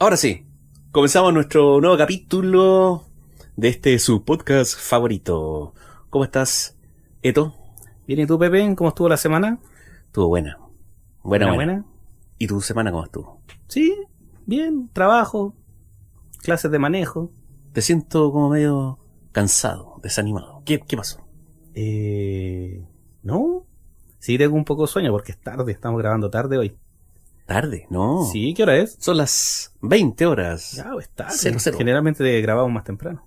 Ahora sí, comenzamos nuestro nuevo capítulo de este su podcast favorito. ¿Cómo estás, Eto? Bien, ¿y tú, Pepe? ¿Cómo estuvo la semana? Estuvo buena. Buena. Buena. ¿Y tu semana cómo estuvo? Sí, bien, trabajo, clases de manejo. Te siento como medio cansado, desanimado. ¿Qué pasó? ¿No? Sí, tengo un poco de sueño porque es tarde, estamos grabando tarde hoy. ¿Tarde? No. Sí, ¿qué hora es? Son las 20 horas. Ya, es tarde. 00. Generalmente grabamos más temprano.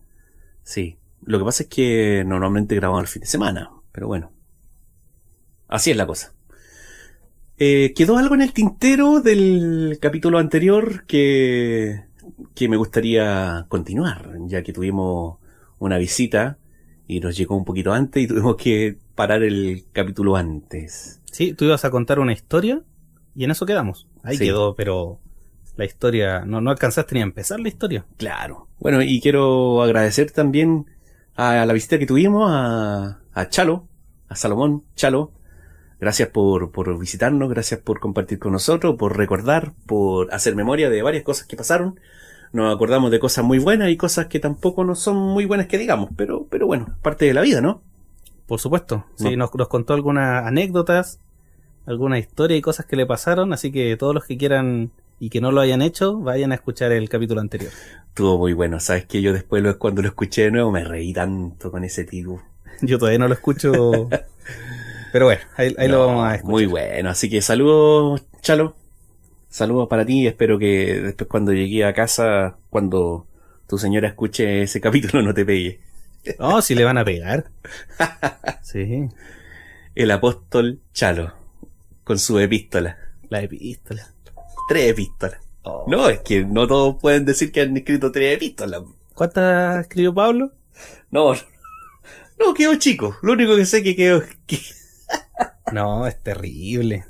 Sí. Lo que pasa es que normalmente grabamos el fin de semana. Pero bueno. Así es la cosa. ¿Quedó algo en el tintero del capítulo anterior que me gustaría continuar? Ya que tuvimos una visita y nos llegó un poquito antes y tuvimos que parar el capítulo antes. Sí, tú ibas a contar una historia y en eso quedamos. Ahí Sí. quedó, pero la historia, no alcanzaste ni a empezar la historia. Claro. Bueno, y quiero agradecer también a la visita que tuvimos, a Chalo, a Salomón Chalo. Gracias por visitarnos, gracias por compartir con nosotros, por recordar, por hacer memoria de varias cosas que pasaron. Nos acordamos de cosas muy buenas y cosas que tampoco no son muy buenas que digamos, pero bueno, parte de la vida, ¿no? Por supuesto. Sí, No. nos contó algunas anécdotas, alguna historia y cosas que le pasaron, así que todos los que quieran y que no lo hayan hecho, vayan a escuchar el capítulo anterior. Estuvo muy bueno, sabes que yo después cuando lo escuché de nuevo me reí tanto con ese tipo. Yo todavía no lo escucho, pero bueno, ahí No, lo vamos a escuchar. muy bueno, así que saludos, Chalo. Saludos para ti, espero que después cuando llegue a casa, cuando tu señora escuche ese capítulo no te pegue. No, si le van a pegar. Sí, El apóstol Chalo, con su epístola. la epístola. 3 epístolas. Oh. No, es que no todos pueden decir que han escrito 3 epístolas. ¿Cuántas escribió Pablo? No, quedó chico. Lo único que sé que quedó... No, es terrible.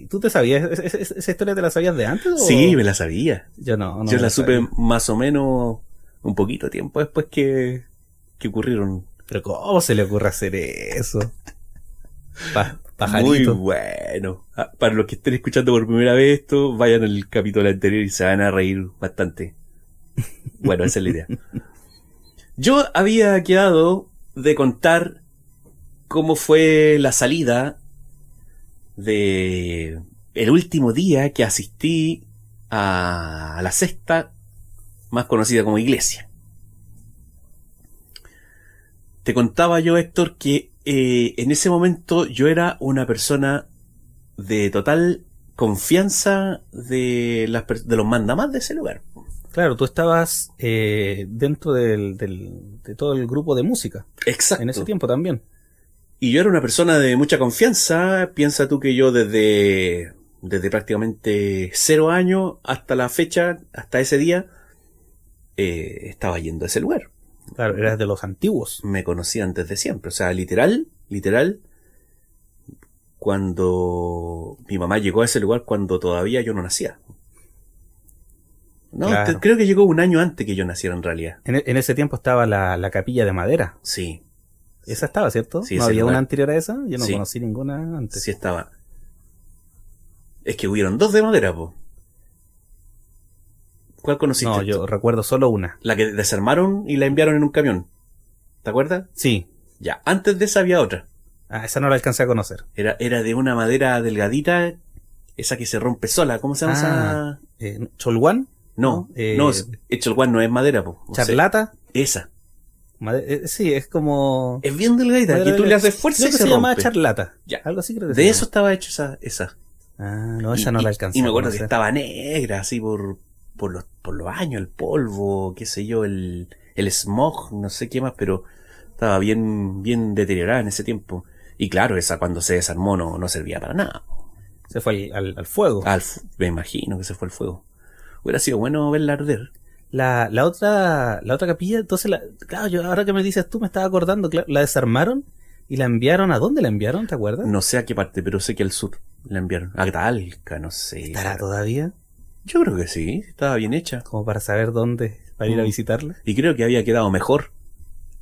¿Tú te sabías? ¿Esa historia te la sabías de antes? ¿O? Sí, me la sabía. Yo no Yo me la supe sabía. más o menos un poquito tiempo después que ocurrieron. Pero ¿cómo se le ocurre hacer eso? Muy Pajarito. bueno. Para los que estén escuchando por primera vez esto, vayan al capítulo anterior y se van a reír bastante. Bueno, esa es la idea. Yo había quedado de contar cómo fue la salida de el último día que asistí a la sexta, más conocida como iglesia. Te contaba yo, Héctor, que en ese momento yo era una persona de total confianza de los mandamás de ese lugar. Claro, tú estabas dentro de todo el grupo de música. Exacto. En ese tiempo también. Y yo era una persona de mucha confianza. Piensa tú que yo desde prácticamente 0 años hasta la fecha, hasta ese día, estaba yendo a ese lugar. Claro, eras de los antiguos. Me conocían desde siempre. O sea, literal, cuando mi mamá llegó a ese lugar cuando todavía yo no nacía. No, Claro. creo que llegó un año antes que yo naciera en realidad. En ese tiempo estaba la capilla de madera. Sí. Esa estaba, ¿cierto? Sí, ¿No ese había lugar. una anterior a esa? Yo no Sí. conocí ninguna antes. Sí estaba. Es que hubieron 2 de madera, po. ¿Cuál conociste? No, tú? yo recuerdo solo una. La que desarmaron y la enviaron en un camión. ¿Te acuerdas? Sí. Ya, antes de esa había otra. Ah, esa no la alcancé a conocer. Era de una madera delgadita, esa que se rompe sola. ¿Cómo se llama esa? ¿Cholguán? No, hecho el guan no es madera, po. O sea, ¿Charlata? esa. Sí, es como... Es bien delgadita, que tú le haces fuerza Creo y que se se llamaba rompe. charlata. Ya. Algo así creo que De se eso llama. estaba hecha esa. Ah, no, esa no la alcancé Y me a acuerdo que conocer. estaba negra, así por los años, el polvo, qué sé yo, el smog, no sé qué más, pero estaba bien deteriorada en ese tiempo. Y claro, esa cuando se desarmó no servía para nada. Se fue al fuego. Me imagino que se fue al fuego. Hubiera sido bueno verla arder. La otra capilla, entonces, claro, ahora que me dices tú, me estaba acordando, claro, la desarmaron y la enviaron. ¿A dónde la enviaron? ¿Te acuerdas? No sé a qué parte, pero sé que al sur la enviaron. A Talca, no sé. ¿Estará todavía? Yo creo que sí, estaba bien hecha. Como para saber dónde, para ir a visitarla. Y creo que había quedado mejor.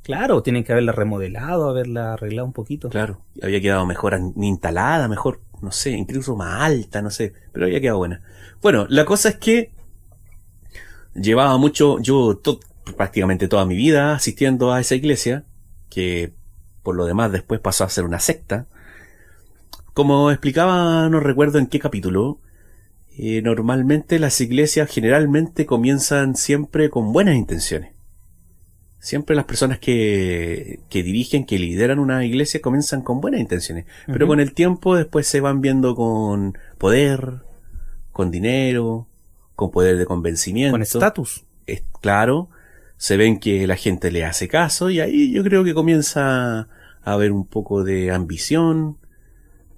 Claro, tienen que haberla remodelado, haberla arreglado un poquito. Claro, había quedado mejor instalada, mejor, no sé, incluso más alta, no sé, pero había quedado buena. Bueno, la cosa es que llevaba mucho, prácticamente toda mi vida asistiendo a esa iglesia, que por lo demás después pasó a ser una secta. Como explicaba, no recuerdo en qué capítulo, normalmente las iglesias generalmente comienzan siempre con buenas intenciones. Siempre las personas que dirigen, que lideran una iglesia comienzan con buenas intenciones. Pero con el tiempo después se van viendo con poder, con dinero, con poder de convencimiento. Con estatus. Claro, se ven que la gente le hace caso y ahí yo creo que comienza a haber un poco de ambición,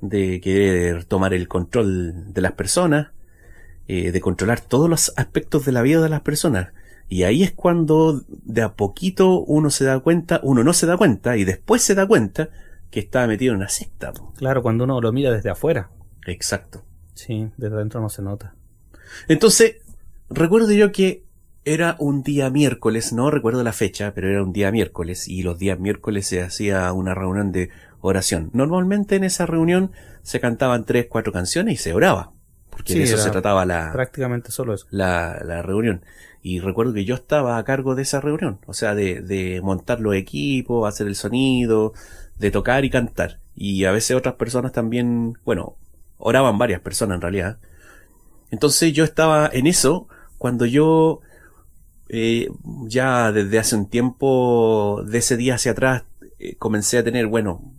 de querer tomar el control de las personas, de controlar todos los aspectos de la vida de las personas. Y ahí es cuando de a poquito uno no se da cuenta y después se da cuenta que está metido en una secta. Claro, cuando uno lo mira desde afuera. Exacto. Sí, desde adentro no se nota. Entonces, recuerdo yo que era un día miércoles, no recuerdo la fecha, pero era un día miércoles y los días miércoles se hacía una reunión de oración. Normalmente en esa reunión se cantaban 3, 4 canciones y se oraba, porque Sí, de eso era se trataba prácticamente solo eso. la reunión. Y recuerdo que yo estaba a cargo de esa reunión, o sea, de montar los equipos, hacer el sonido, de tocar y cantar. Y a veces otras personas también, bueno, oraban varias personas en realidad. Entonces yo estaba en eso cuando yo ya desde hace un tiempo, de ese día hacia atrás, comencé a tener, bueno,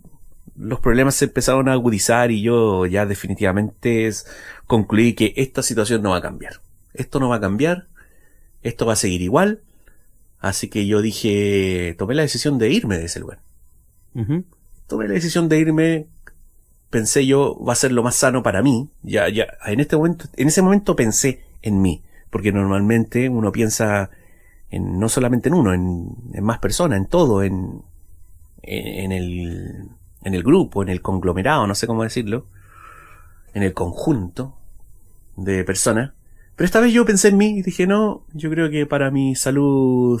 los problemas se empezaron a agudizar y yo ya definitivamente concluí que esta situación no va a cambiar. Esto no va a cambiar, esto va a seguir igual, así que yo tomé la decisión de irme de ese lugar. Tomé la decisión de irme, pensé yo, va a ser lo más sano para mí. Ya, en ese momento pensé en mí, porque normalmente uno piensa no solamente en uno, en más personas, en todo, en el grupo, en el conglomerado, no sé cómo decirlo, en el conjunto de personas. Pero esta vez yo pensé en mí y dije, no, yo creo que para mi salud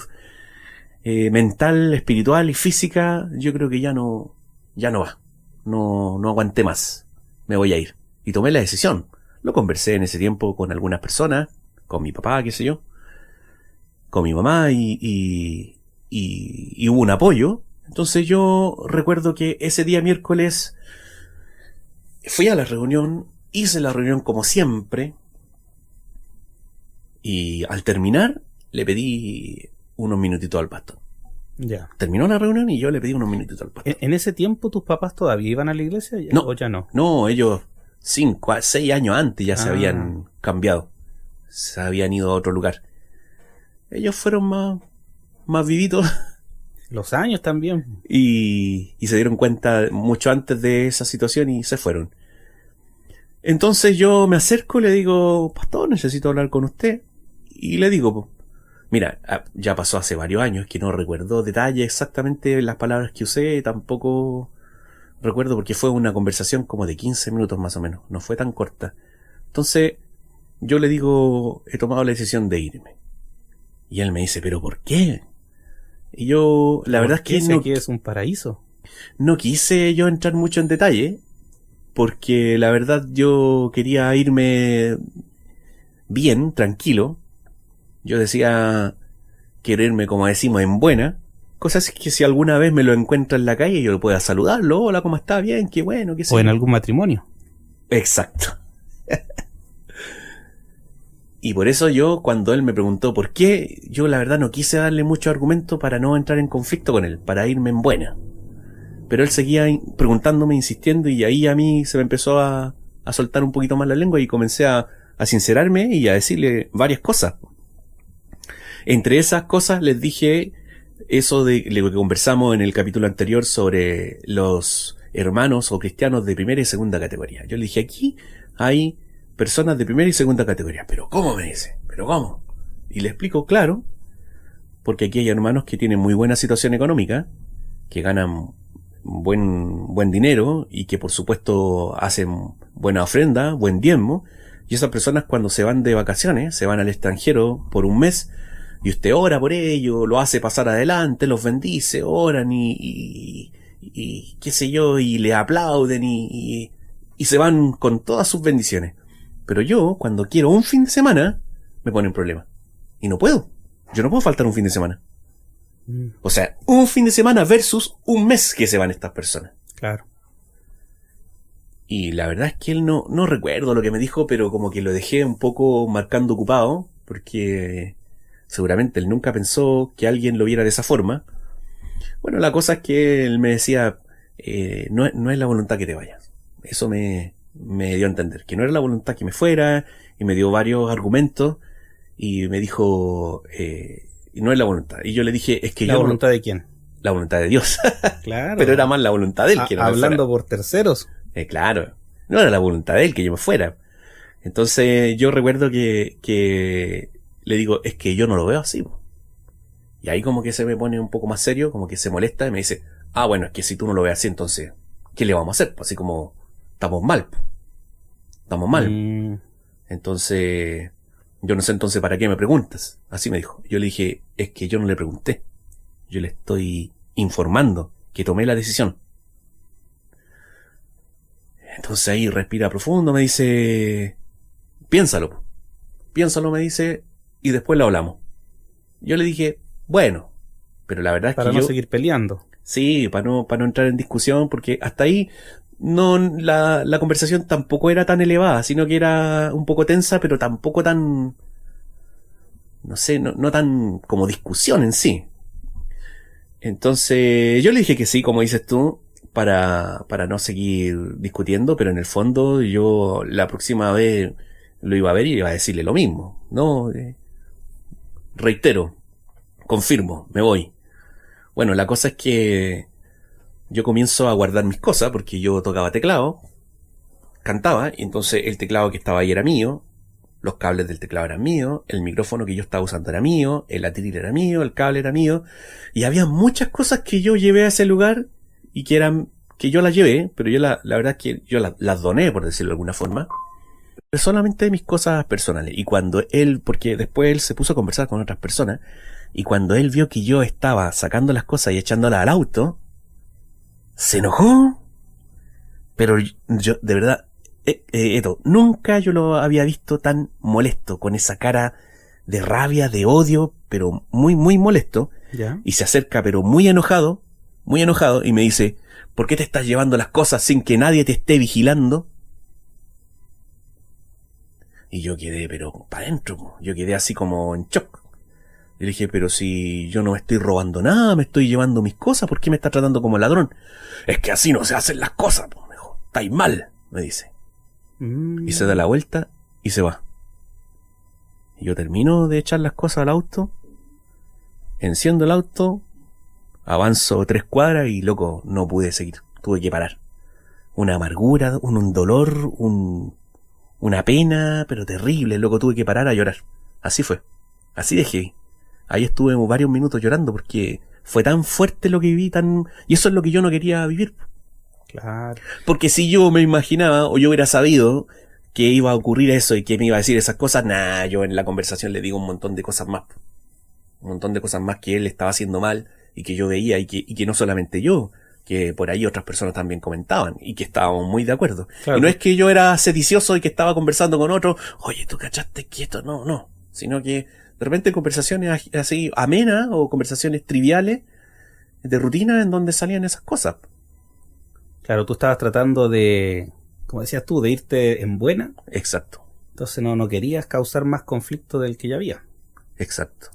mental, espiritual y física, yo creo que ya no va. No aguanté más. Me voy a ir. Y tomé la decisión. Lo conversé en ese tiempo con algunas personas, con mi papá, qué sé yo, con mi mamá y hubo un apoyo. Entonces yo recuerdo que ese día miércoles fui a la reunión, hice la reunión como siempre y al terminar le pedí unos minutitos al pastor. Ya. Terminó la reunión y yo le pedí unos minutitos al pastor. ¿En ese tiempo tus papás todavía iban a la iglesia No, o ya no? No, ellos 5, 6 años antes ya se habían cambiado. Se habían ido a otro lugar. Ellos fueron más vivitos. Los años también. Y se dieron cuenta mucho antes de esa situación y se fueron. Entonces yo me acerco y le digo, pastor, necesito hablar con usted. Y le digo, mira, ya pasó hace varios años que no recuerdo detalles exactamente las palabras que usé, tampoco recuerdo porque fue una conversación como de 15 minutos más o menos, no fue tan corta. Entonces yo le digo, he tomado la decisión de irme. Y él me dice, ¿pero por qué? Y yo, la verdad es que no, aquí es un paraíso. No quise yo entrar mucho en detalle, porque la verdad yo quería irme bien, tranquilo. Yo decía, quiero irme, como decimos, en buena. Cosas que si alguna vez me lo encuentro en la calle, yo lo pueda saludarlo. Hola, ¿cómo está? Bien, qué bueno, qué sé. O en algún matrimonio. Exacto. Y por eso yo, cuando él me preguntó por qué, yo la verdad no quise darle mucho argumento para no entrar en conflicto con él, para irme en buena. Pero él seguía preguntándome, insistiendo, y ahí a mí se me empezó a soltar un poquito más la lengua y comencé a sincerarme y a decirle varias cosas. Entre esas cosas les dije eso de lo que conversamos en el capítulo anterior sobre los hermanos o cristianos de primera y segunda categoría. Yo le dije, aquí hay personas de primera y segunda categoría. ¿Pero cómo? Me dice. ¿Pero cómo? Y le explico, claro, porque aquí hay hermanos que tienen muy buena situación económica, que ganan buen dinero y que por supuesto hacen buena ofrenda, buen diezmo, y esas personas cuando se van de vacaciones, se van al extranjero por un mes, y usted ora por ello, lo hace pasar adelante, los bendice, oran y qué sé yo, y le aplauden y se van con todas sus bendiciones. Pero yo, cuando quiero un fin de semana, me ponen problema. Y no puedo. Yo no puedo faltar un fin de semana. Mm, O sea, un fin de semana versus un mes que se van estas personas. claro. Y la verdad es que él no recuerdo lo que me dijo, pero como que lo dejé un poco marcando ocupado, porque seguramente él nunca pensó que alguien lo viera de esa forma. Bueno, la cosa es que él me decía, no es la voluntad que te vayas. Eso me dio a entender, que no era la voluntad que me fuera, y me dio varios argumentos, y me dijo, no es la voluntad. Y yo le dije, es que ¿La yo voluntad de quién? la voluntad de Dios. Claro. Pero era más la voluntad de él que no me fuera. Hablando por terceros. Claro, no era la voluntad de él que yo me fuera. Entonces yo recuerdo que le digo, es que yo no lo veo así, po. Y ahí como que se me pone un poco más serio, como que se molesta y me dice, bueno, es que si tú no lo ves así, entonces, ¿qué le vamos a hacer? Pues así como, estamos mal, po. Estamos mal. Mm, Entonces, yo no sé entonces para qué me preguntas. Así me dijo. Yo le dije, es que yo no le pregunté. Yo le estoy informando que tomé la decisión. Entonces ahí respira profundo, me dice, piénsalo, me dice, y después lo hablamos. Yo le dije, bueno, pero la verdad es para que no yo, seguir peleando. sí, para no entrar en discusión, porque hasta ahí no, la conversación tampoco era tan elevada, sino que era un poco tensa, pero tampoco tan, no sé, no tan como discusión en sí. Entonces yo le dije que sí, como dices tú, para no seguir discutiendo, pero en el fondo yo la próxima vez lo iba a ver y iba a decirle lo mismo, ¿no? Reitero, confirmo, me voy. Bueno, la cosa es que yo comienzo a guardar mis cosas porque yo tocaba teclado, cantaba, y entonces el teclado que estaba ahí era mío, los cables del teclado eran míos, el micrófono que yo estaba usando era mío, el atril era mío, el cable era mío, y había muchas cosas que yo llevé a ese lugar y que yo las llevé, pero yo la verdad es que yo las doné, por decirlo de alguna forma, pero solamente mis cosas personales. Y cuando él, porque después él se puso a conversar con otras personas, y cuando él vio que yo estaba sacando las cosas y echándolas al auto, se enojó, pero yo, de verdad, Eto, nunca yo lo había visto tan molesto, con esa cara de rabia, de odio, pero muy, muy molesto, ¿Ya? y se acerca, pero muy enojado, y me dice, ¿por qué te estás llevando las cosas sin que nadie te esté vigilando? Y yo quedé, pero para adentro, yo quedé así como en shock. Y le dije, pero si yo no me estoy robando nada, me estoy llevando mis cosas, ¿por qué me está tratando como ladrón? Es que así no se hacen las cosas, me dijo, estáis mal, me dice. Y se da la vuelta y se va. Y yo termino de echar las cosas al auto, enciendo el auto, avanzo 3 cuadras y loco, no pude seguir, tuve que parar. Una amargura, un dolor, una pena, pero terrible, loco, tuve que parar a llorar. Así fue, así dejé. Ahí estuve varios minutos llorando porque fue tan fuerte lo que viví, y eso es lo que yo no quería vivir. Claro. Porque si yo me imaginaba o yo hubiera sabido que iba a ocurrir eso y que me iba a decir esas cosas, yo en la conversación le digo un montón de cosas más. Un montón de cosas más que él estaba haciendo mal y que yo veía y que no solamente yo, que por ahí otras personas también comentaban y que estábamos muy de acuerdo. Claro. Y no es que yo era sedicioso y que estaba conversando con otro, oye, ¿tú cachaste quieto? No. Sino que de repente conversaciones así amenas o conversaciones triviales de rutina en donde salían esas cosas. Claro, tú estabas tratando de, como decías tú, de irte en buena. Exacto, Entonces no querías causar más conflicto del que ya había. exacto.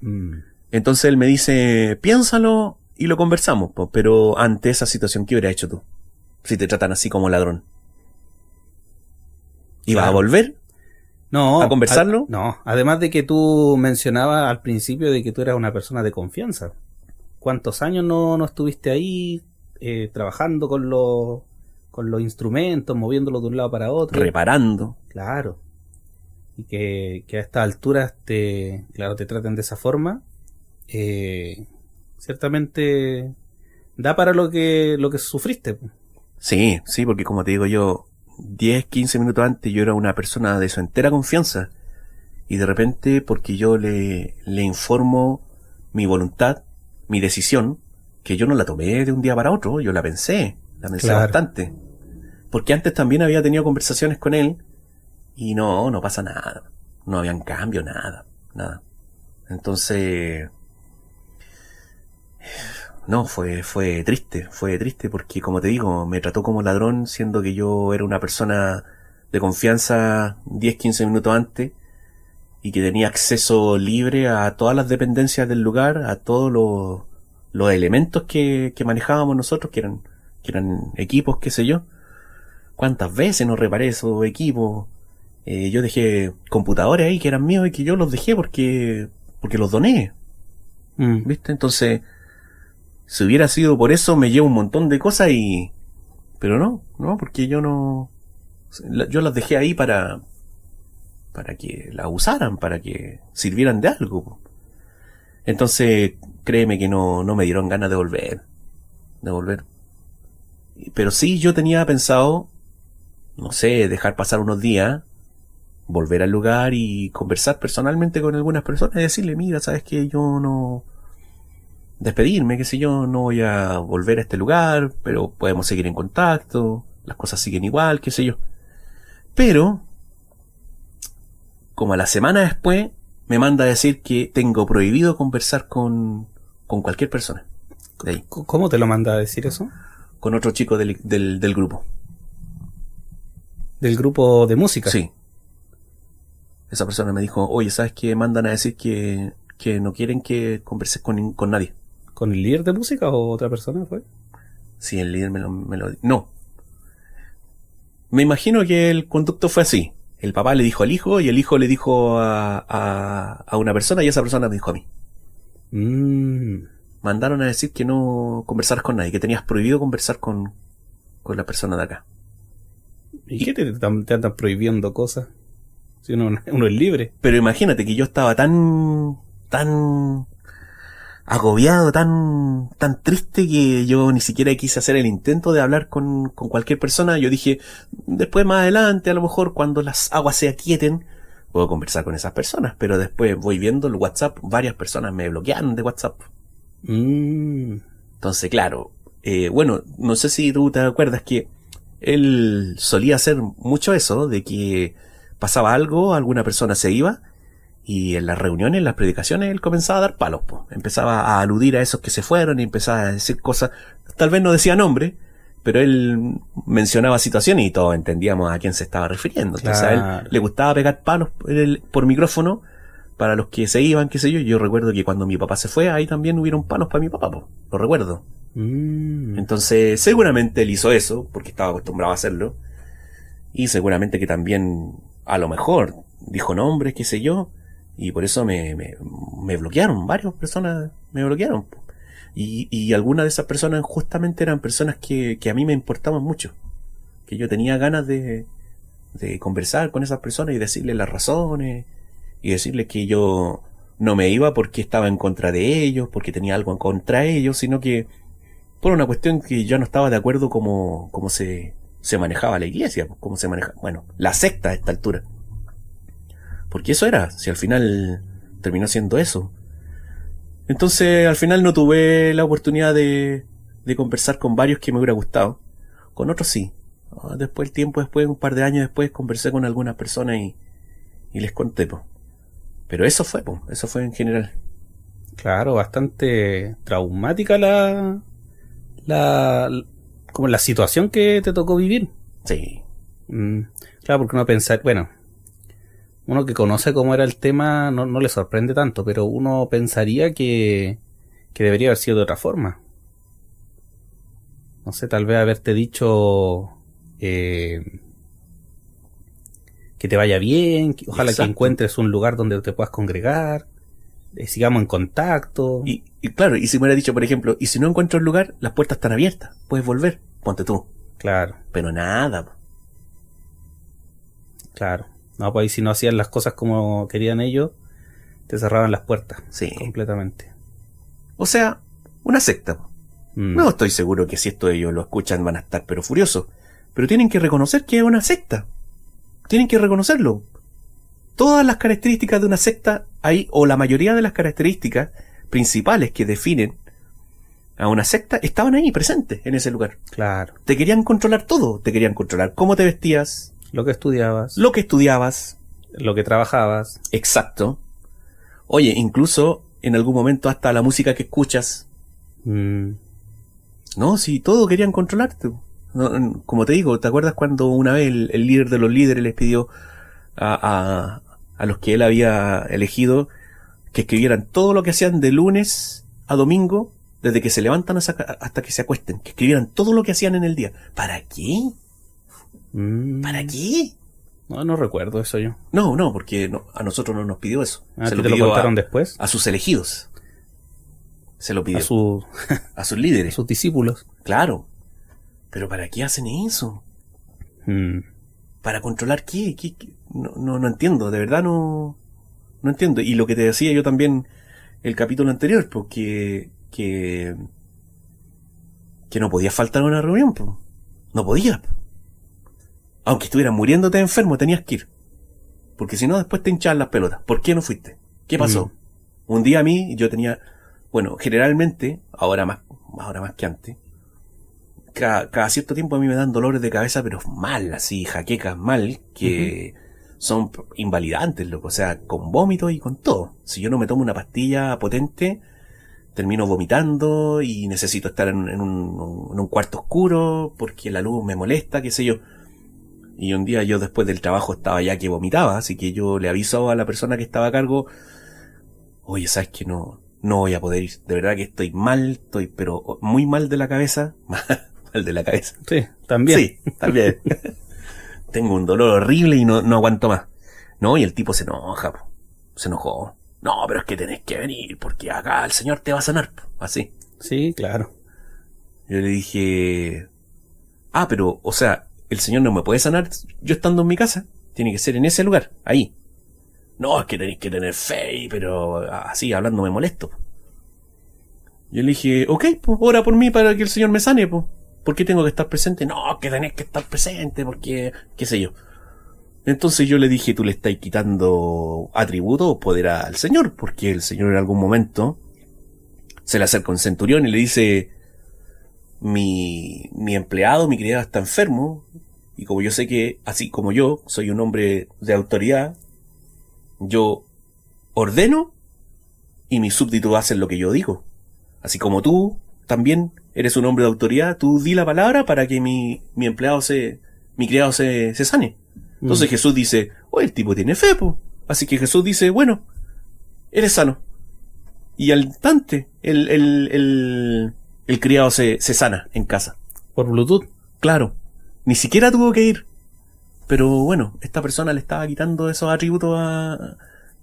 Mm. Entonces él me dice, piénsalo y lo conversamos, pero ante esa situación, ¿qué hubieras hecho tú? Si te tratan así como ladrón. ¿Ibas a Claro. volver No, a conversarlo? no, además de que tú mencionabas al principio de que tú eras una persona de confianza. ¿Cuántos años no estuviste ahí trabajando con los instrumentos, moviéndolos de un lado para otro? Reparando. Claro. Y que a estas alturas te traten de esa forma, ciertamente da para lo que sufriste. Sí, porque como te digo yo, 10, 15 minutos antes yo era una persona de su entera confianza. Y de repente, porque yo le informo mi voluntad, mi decisión, que yo no la tomé de un día para otro, yo la pensé Claro. bastante. Porque antes también había tenido conversaciones con él y no pasa nada. No habían cambio, nada. Entonces, no, fue triste porque, como te digo, me trató como ladrón, siendo que yo era una persona de confianza 10, 15 minutos antes, y que tenía acceso libre a todas las dependencias del lugar, a todos los elementos que manejábamos nosotros, que eran equipos, qué sé yo. ¿Cuántas veces no reparé esos equipos? Yo dejé computadores ahí que eran míos y que yo los dejé porque los doné, ¿viste? Entonces, si hubiera sido por eso, me llevo un montón de cosas pero no, porque yo las dejé ahí para que las usaran, para que sirvieran de algo. Entonces, créeme que no me dieron ganas de volver. Pero sí, yo tenía pensado, no sé, dejar pasar unos días, volver al lugar y conversar personalmente con algunas personas y decirle, mira, sabes que yo no... despedirme, qué sé yo, no voy a volver a este lugar, pero podemos seguir en contacto, las cosas siguen igual, qué sé yo. Pero, como a la semana después, me manda a decir que tengo prohibido conversar con cualquier persona de ahí. ¿Cómo te lo manda a decir eso? Con otro chico del grupo. ¿Del grupo de música? Sí. Esa persona me dijo, oye, ¿sabes qué? Mandan a decir que no quieren que converses con nadie. ¿Con el líder de música o otra persona fue? Sí, el líder me lo... No. Me imagino que el conducto fue así. El papá le dijo al hijo y el hijo le dijo a una persona y esa persona me dijo a mí. Mandaron a decir que no conversaras con nadie, que tenías prohibido conversar con la persona de acá. ¿Y qué te andan prohibiendo cosas? Si uno es libre. Pero imagínate que yo estaba tan agobiado, tan triste, que yo ni siquiera quise hacer el intento de hablar con cualquier persona. Yo dije, después más adelante, a lo mejor cuando las aguas se aquieten, puedo conversar con esas personas. Pero después voy viendo el WhatsApp, varias personas me bloquearon de WhatsApp. Entonces, claro, bueno, no sé si tú te acuerdas que él solía hacer mucho eso, de que pasaba algo, alguna persona se iba, y en las reuniones, en las predicaciones, él comenzaba a dar palos, po. Empezaba a aludir a esos que se fueron y empezaba a decir cosas, tal vez no decía nombre, pero él mencionaba situaciones y todos entendíamos a quién se estaba refiriendo. Entonces a él le gustaba pegar palos por micrófono para los que se iban, qué sé yo. Yo recuerdo que cuando mi papá se fue, ahí también hubieron palos para mi papá, po. Lo recuerdo. Entonces seguramente él hizo eso porque estaba acostumbrado a hacerlo, y seguramente que también a lo mejor dijo nombres, qué sé yo, y por eso me bloquearon. Varias personas me bloquearon, y algunas de esas personas justamente eran personas que a mí me importaban mucho, que yo tenía ganas de conversar con esas personas y decirles las razones y decirles que yo no me iba porque estaba en contra de ellos, porque tenía algo en contra de ellos, sino que por una cuestión que yo no estaba de acuerdo cómo se manejaba la iglesia, cómo se maneja, bueno, la secta a esta altura. Porque eso era, si al final terminó siendo eso. Entonces, al final no tuve la oportunidad de conversar con varios que me hubiera gustado. Con otros sí. Después, un par de años después, conversé con algunas personas y les conté, po. Pero eso fue en general. Claro, bastante traumática como la situación que te tocó vivir. Sí. Claro, porque uno pensar, bueno, uno que conoce cómo era el tema no le sorprende tanto, pero uno pensaría que debería haber sido de otra forma. No sé, tal vez haberte dicho que te vaya bien, ojalá que encuentres un lugar donde te puedas congregar, sigamos en contacto. Y claro, y si me hubiera dicho, por ejemplo, y si no encuentro el lugar, las puertas están abiertas, puedes volver, ponte tú. Claro. Pero nada. Claro. No, pues ahí si no hacían las cosas como querían ellos, te cerraban las puertas. Sí. Completamente. O sea, una secta. No estoy seguro que si esto ellos lo escuchan van a estar pero furiosos. Pero tienen que reconocer que es una secta. Tienen que reconocerlo. Todas las características de una secta hay, o la mayoría de las características principales que definen a una secta, estaban ahí presentes en ese lugar. Claro. Te querían controlar todo. Te querían controlar cómo te vestías, lo que estudiabas, lo que estudiabas, lo que trabajabas. Exacto. Oye, incluso en algún momento hasta la música que escuchas. No, si todo querían controlarte. No, como te digo, ¿te acuerdas cuando una vez el líder de los líderes les pidió a los que él había elegido que escribieran todo lo que hacían de lunes a domingo, desde que se levantan hasta que se acuesten, que escribieran todo lo que hacían en el día? ¿Para qué? ¿Para qué? No recuerdo eso yo. No, porque a nosotros no nos pidió eso. Se lo pidió contaron después. A sus elegidos. Se lo pidió. A sus líderes. A sus discípulos. Claro. Pero ¿para qué hacen eso? ¿Para controlar qué? No entiendo, de verdad no entiendo. Y lo que te decía yo también el capítulo anterior, porque que no podía faltar a una reunión, pues. No podía. Aunque estuvieras muriéndote enfermo, tenías que ir. Porque si no, después te hinchaban las pelotas. ¿Por qué no fuiste? ¿Qué pasó? Un día a mí, yo tenía, bueno, generalmente, ahora más que antes, cada cierto tiempo a mí me dan dolores de cabeza, pero mal, así, jaquecas mal, que son invalidantes, loco. O sea, con vómito y con todo. Si yo no me tomo una pastilla potente, termino vomitando y necesito estar en un cuarto oscuro porque la luz me molesta, qué sé yo. Y un día yo después del trabajo estaba ya que vomitaba, así que yo le aviso a la persona que estaba a cargo: oye, ¿sabes qué? No voy a poder ir. De verdad que estoy mal, pero muy mal de la cabeza. Mal de la cabeza. Sí, también. Sí, también. Tengo un dolor horrible y no aguanto más. No, y el tipo se enoja, se enojó. No, pero es que tenés que venir porque acá el Señor te va a sanar. Así. Sí, claro. Yo le dije: pero, o sea, el Señor no me puede sanar yo estando en mi casa. Tiene que ser en ese lugar, ahí. No, es que tenéis que tener fe, pero así, hablando me molesto. Yo le dije: ok, pues, ora por mí para que el Señor me sane, pues. ¿Por qué tengo que estar presente? No, que tenés que estar presente, porque, qué sé yo. Entonces yo le dije: tú le estás quitando atributo o poder al Señor, porque el Señor en algún momento se le acerca un centurión y le dice: mi empleado, mi criado está enfermo, y como yo sé que, así como yo, soy un hombre de autoridad, yo ordeno y mis súbditos hacen lo que yo digo. Así como tú también eres un hombre de autoridad, tú di la palabra para que mi criado se sane. Entonces Jesús dice: oye, el tipo tiene fe, po. Así que Jesús dice: bueno, eres sano. Y al instante, el criado se sana en casa. ¿Por Bluetooth? Claro. Ni siquiera tuvo que ir. Pero bueno, esta persona le estaba quitando esos atributos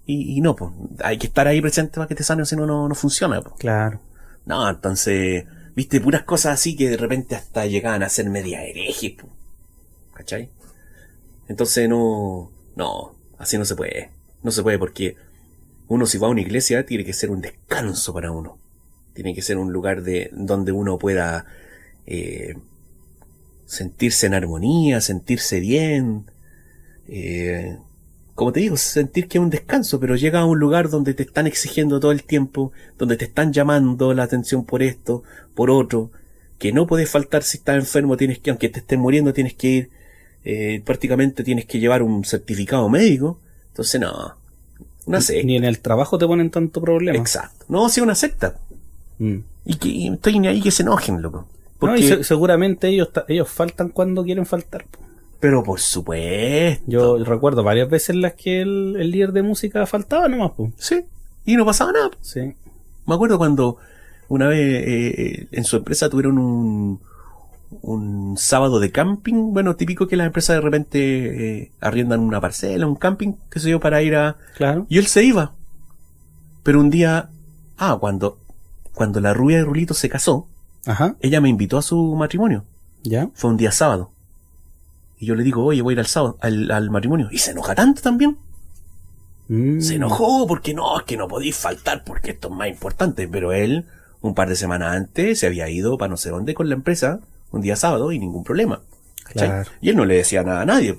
y no, pues. Hay que estar ahí presente para que te sane, o si no funciona, pues. Claro. No, entonces, viste, puras cosas así que de repente hasta llegaban a ser media herejes, pues. ¿Cachai? Entonces no, así no se puede. No se puede porque uno, si va a una iglesia, tiene que ser un descanso para uno. Tiene que ser un lugar donde uno pueda sentirse en armonía, sentirse bien. Como te digo, sentir que es un descanso, pero llega a un lugar donde te están exigiendo todo el tiempo, donde te están llamando la atención por esto, por otro, que no puedes faltar si estás enfermo, tienes que, aunque te estés muriendo, tienes que ir, prácticamente tienes que llevar un certificado médico. Entonces no, una secta. Ni en el trabajo te ponen tanto problema. Exacto. No, sí, una secta. Y que estoy ahí que se enojen, loco. Porque... No, y seguramente ellos faltan cuando quieren faltar. Pero por supuesto. Yo recuerdo varias veces en las que el líder de música faltaba nomás, po. Sí, y no pasaba nada. Sí. Me acuerdo cuando una vez en su empresa tuvieron un sábado de camping. Bueno, típico que las empresas de repente arriendan una parcela, un camping, qué sé yo, para ir a... Claro. Y él se iba. Pero un día... Cuando la rubia de Rulito se casó, ajá, ella me invitó a su matrimonio. ¿Ya? Fue un día sábado. Y yo le digo: oye, voy a ir al sábado, al matrimonio. Y se enoja tanto también. Se enojó porque es que no podéis faltar porque esto es más importante. Pero él, un par de semanas antes, se había ido para no sé dónde con la empresa, un día sábado, y ningún problema. Claro. Y él no le decía nada a nadie.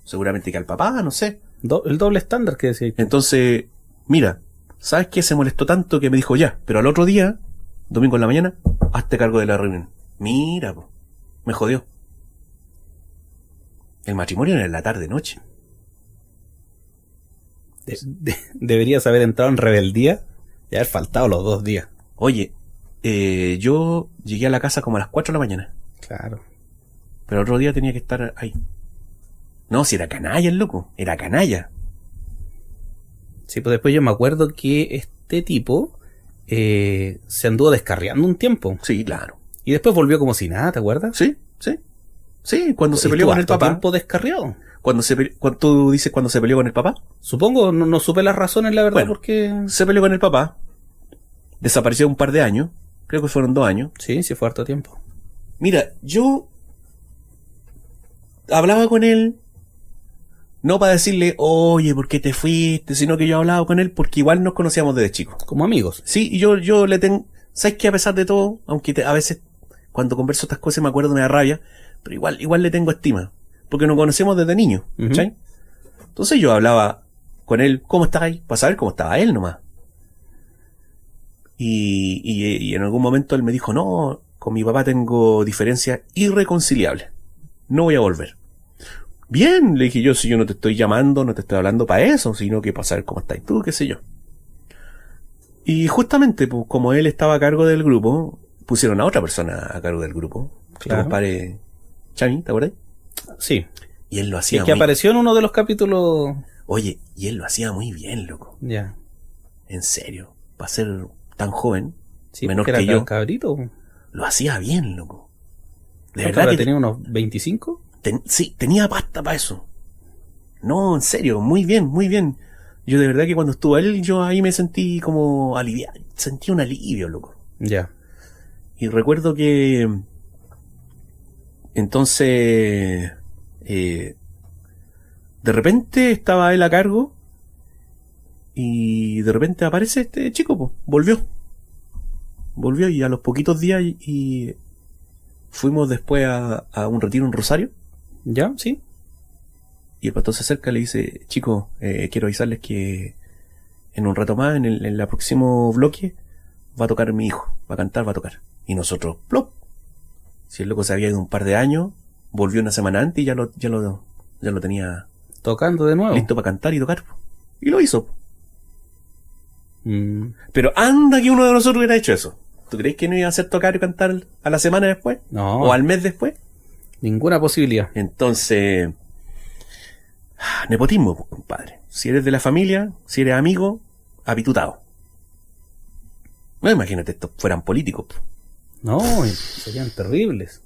Seguramente que al papá, no sé. El doble estándar que decía. Entonces, mira, ¿sabes qué? Se molestó tanto que me dijo: ya, pero al otro día, domingo en la mañana, hazte cargo de la reunión. Mira, me jodió. El matrimonio era en la tarde-noche. Deberías haber entrado en rebeldía y haber faltado los 2 días. Oye, yo llegué a la casa como a las 4 de la mañana. Claro. Pero otro día tenía que estar ahí. No, si era canalla el loco. Era canalla. Sí, pues después yo me acuerdo que este tipo se anduvo descarriando un tiempo. Sí, claro. Y después volvió como si nada, ¿te acuerdas? Sí, sí. Sí, cuando se Estuvo peleó con el harto papá. tiempo descarriado. ¿Tú dices cuando se peleó con el papá? Supongo, no supe las razones, la verdad, Bueno. porque... Se peleó con el papá. Desapareció un par de años. Creo que fueron 2 años. Sí fue harto tiempo. Mira, yo hablaba con él, no para decirle, oye, ¿por qué te fuiste? Sino que yo hablaba con él porque igual nos conocíamos desde chicos. Como amigos. Sí, y yo le tengo... ¿Sabes qué? A pesar de todo, aunque a veces cuando converso estas cosas me acuerdo, me da rabia, pero igual le tengo estima. Porque nos conocemos desde niños, ¿cachai? Entonces yo hablaba con él, ¿cómo estás ahí? Para saber cómo estaba él nomás. Y en algún momento él me dijo, no, con mi papá tengo diferencias irreconciliables. No voy a volver. Bien, le dije yo, si yo no te estoy llamando, no te estoy hablando para eso, sino que para saber cómo estás tú, qué sé yo. Y justamente, pues, como él estaba a cargo del grupo, pusieron a otra persona a cargo del grupo. Claro. Tu compadre Chami, ¿te acuerdas? Sí. Y él lo hacía Es que apareció en uno de los capítulos... Oye, y él lo hacía muy bien, loco. Ya. En serio. Para ser tan joven, Sí, menor porque que era yo, cabrito. lo hacía bien, loco. De ¿Cuánto verdad habrá que tenía unos 25? sí, tenía pasta para eso. No, en serio, muy bien, muy bien. Yo de verdad que cuando estuvo él, yo ahí me sentí como aliviado. Sentí un alivio, loco. Ya. Y recuerdo que entonces de repente estaba él a cargo y de repente aparece este chico, pues, volvió y a los poquitos días y fuimos después a un retiro en Rosario. ¿Ya? Sí. Y el pastor se acerca y le dice, chicos, quiero avisarles que en un rato más, en el próximo bloque, va a tocar mi hijo, va a cantar, va a tocar. Y nosotros, plop. Si el loco se había ido un par de años, volvió una semana antes y ya lo tenía Tocando de nuevo. listo para cantar y tocar. Y lo hizo. Mm. Pero anda que uno de nosotros hubiera hecho eso. ¿Tú crees que no iba a hacer tocar y cantar a la semana después? No. ¿O al mes después? Ninguna posibilidad. Entonces, nepotismo, pues, compadre. Si eres de la familia, si eres amigo, apitutado. No, imagínate, estos fueran políticos. Pues. No, serían terribles.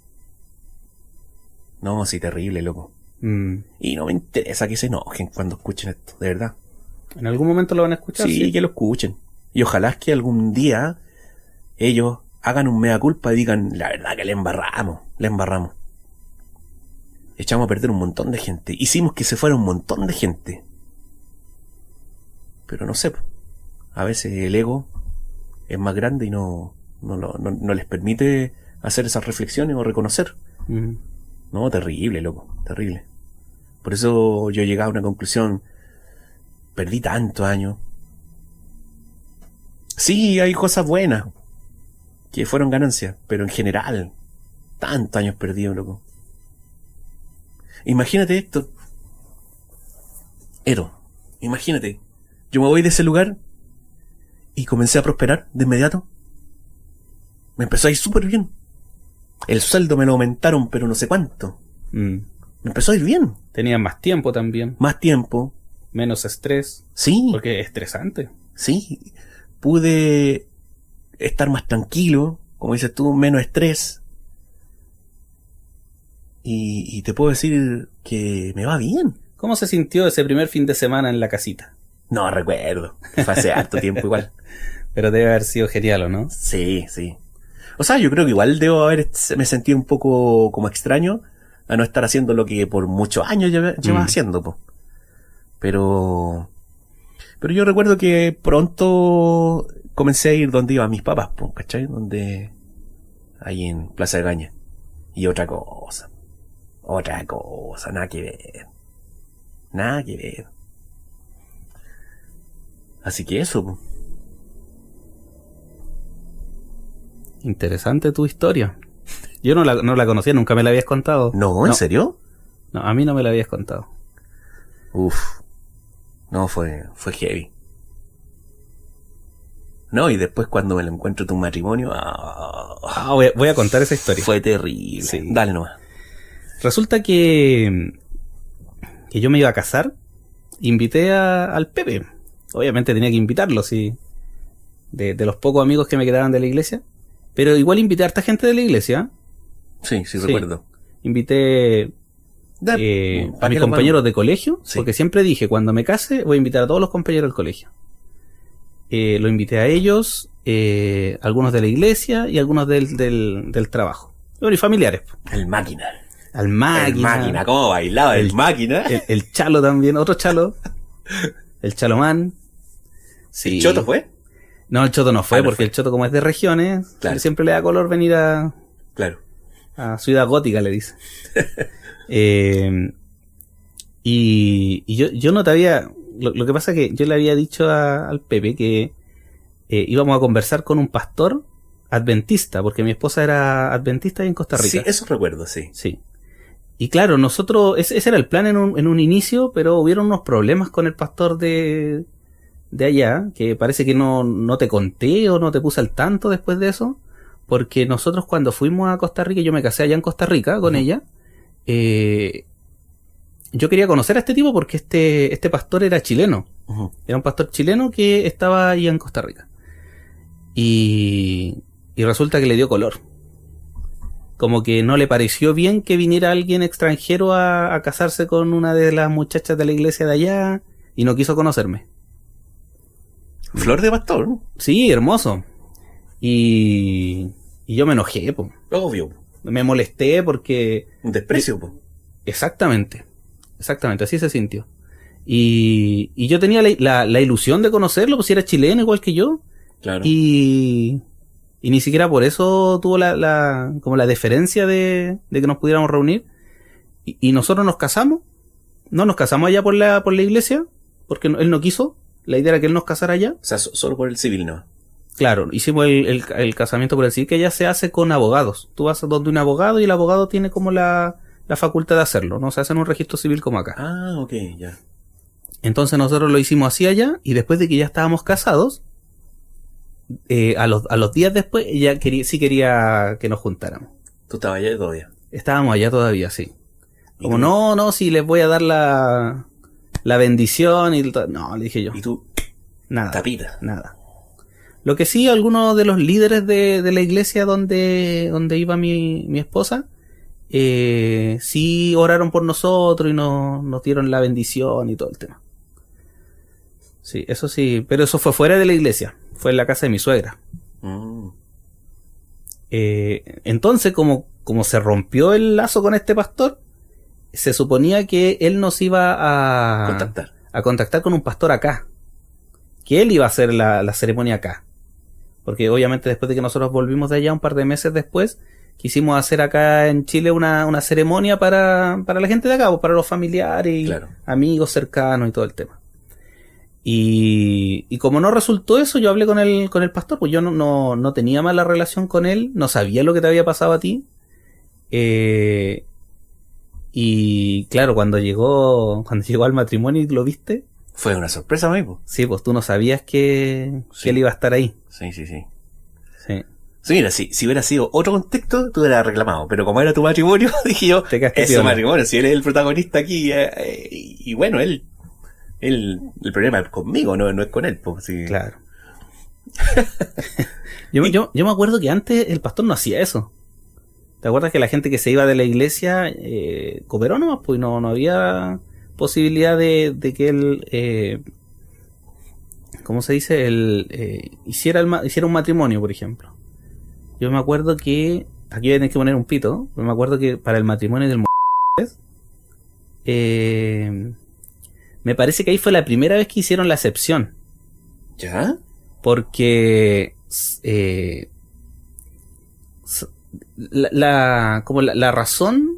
No, sí, terrible, loco. Mm. Y no me interesa que se enojen cuando escuchen esto, de verdad. En algún momento lo van a escuchar. Sí, que lo escuchen. Y ojalá es que algún día ellos hagan un mea culpa y digan, la verdad que le embarramos. Echamos a perder un montón de gente. Hicimos que se fuera un montón de gente. Pero no sé, a veces el ego es más grande y no les permite hacer esas reflexiones o reconocer. Mm. No, terrible, loco, terrible. Por eso yo llegué a una conclusión. Perdí tantos años. Sí, hay cosas buenas que fueron ganancias, pero en general, tantos años perdidos, loco. Imagínate esto. Imagínate. Yo me voy de ese lugar y comencé a prosperar de inmediato. Me empezó a ir súper bien. El sueldo me lo aumentaron, pero no sé cuánto. Mm. Me empezó a ir bien. Tenían más tiempo también. Más tiempo. Menos estrés. Sí. Porque es estresante. Sí. Pude estar más tranquilo. Como dices tú, menos estrés. Y te puedo decir que me va bien. ¿Cómo se sintió ese primer fin de semana en la casita? No recuerdo. Fue hace harto tiempo igual. Pero debe haber sido genial, ¿o no? Sí, sí. O sea, yo creo que igual me sentí un poco como extraño a no estar haciendo lo que por muchos años llevaba haciendo, po. Pero yo recuerdo que pronto comencé a ir donde iban mis papás, po, ¿cachai? Ahí en Plaza de Gaña. Y otra cosa, nada que ver. Así que eso, po. Interesante tu historia. Yo no la conocía, nunca me la habías contado. No, ¿en serio? No, a mí no me la habías contado. Uf. No, fue heavy. No, y después cuando me lo encuentro en tu matrimonio, Voy a contar esa historia. fue terrible. Sí. Dale nomás. Resulta que yo me iba a casar, invité al Pepe. Obviamente tenía que invitarlo, sí, de los pocos amigos que me quedaban de la iglesia. Pero igual invité a harta gente de la iglesia. Sí, recuerdo. Invité a mis compañeros de colegio, Sí. porque siempre dije, cuando me case voy a invitar a todos los compañeros del colegio. Lo invité a ellos, algunos de la iglesia y algunos del trabajo. Bueno, y familiares. El máquina. Al máquina. El máquina, cómo bailaba el máquina. El chalo también, otro chalo. El chalomán. Sí. ¿El choto fue? No, el choto no fue, No porque fue. el choto, como es de regiones, Claro. siempre le da color venir a Claro. Ciudad Gótica, le dice. Y yo no te había... Lo que pasa es que yo le había dicho al Pepe que íbamos a conversar con un pastor adventista, porque mi esposa era adventista ahí en Costa Rica. Sí, eso recuerdo, sí. Sí. Y claro, nosotros, ese era el plan en un inicio, pero hubieron unos problemas con el pastor de allá, que parece que no te conté o no te puse al tanto después de eso, porque nosotros cuando fuimos a Costa Rica, yo me casé allá en Costa Rica con ella, yo quería conocer a este tipo porque este pastor era chileno. Ujú. Era un pastor chileno que estaba ahí en Costa Rica. Y resulta que le dio color. Como que no le pareció bien que viniera alguien extranjero a casarse con una de las muchachas de la iglesia de allá y no quiso conocerme. Flor de pastor, ¿no? Sí, hermoso. Y yo me enojé, po. Obvio. Me molesté porque... Un desprecio, po. Exactamente, así se sintió. Y yo tenía la ilusión de conocerlo, pues si era chileno igual que yo. Claro. Y ni siquiera por eso tuvo como la deferencia de que nos pudiéramos reunir. Y nosotros nos casamos. No nos casamos allá por la iglesia, porque él no quiso. La idea era que él nos casara allá. O sea, solo por el civil, ¿no? Claro, hicimos el casamiento por el civil, que ya se hace con abogados. Tú vas donde un abogado y el abogado tiene como la facultad de hacerlo. No se hace en un registro civil como acá. Ah, ok, ya. Entonces nosotros lo hicimos así allá, y después de que ya estábamos casados, a los días después, ella sí quería que nos juntáramos. Tú estabas allá todavía. Estábamos allá todavía, sí. ¿Y Como, tú? no, si les voy a dar la bendición y no, le dije yo. Y tú, Nada. tapita. Nada. Lo que sí, algunos de los líderes de la iglesia donde iba mi esposa, sí oraron por nosotros y nos dieron la bendición y todo el tema. Sí, eso sí, pero eso fue fuera de la iglesia, fue en la casa de mi suegra. Mm. Entonces, como se rompió el lazo con este pastor, se suponía que él nos iba a contactar con un pastor acá, que él iba a hacer la ceremonia acá, porque obviamente después de que nosotros volvimos de allá un par de meses después, quisimos hacer acá en Chile una ceremonia para la gente de acá, pues, para los familiares y Claro. amigos cercanos y todo el tema. Y como no resultó eso, yo hablé con el pastor, pues yo no tenía mala relación con él, no sabía lo que te había pasado a ti. Y claro, cuando llegó al matrimonio y lo viste, Fue una sorpresa, amigo. sí, pues tú no sabías que Sí. él iba a estar ahí. Sí. Sí. Sí, mira, si hubiera sido otro contexto, tú hubieras reclamado. Pero como era tu matrimonio, dije yo, Te quedaste es su piola. matrimonio, si él es el protagonista aquí, y bueno, el problema es conmigo, no es con él, pues, sí. Claro. yo me acuerdo que antes el pastor no hacía eso. ¿Te acuerdas que la gente que se iba de la iglesia cooperó nomás? Pues no había posibilidad de que él, ¿cómo se dice? Él hiciera un matrimonio, por ejemplo. Yo me acuerdo que, aquí voy a tener que poner un pito, pero me acuerdo que para el matrimonio del me parece que ahí fue la primera vez que hicieron la excepción. ¿Ya? Porque como la razón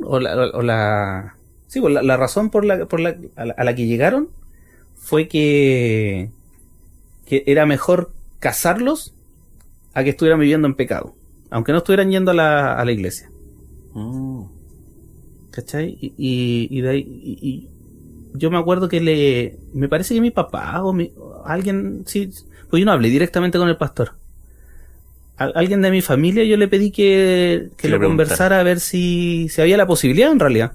sí, pues la razón a la que llegaron fue que era mejor casarlos a que estuvieran viviendo en pecado, aunque no estuvieran yendo a la iglesia. Mm. ¿Cachai? Y de ahí yo me acuerdo que me parece que mi papá o alguien, sí, pues yo no hablé directamente con el pastor. Alguien de mi familia yo le pedí que lo conversara a ver si había la posibilidad en realidad.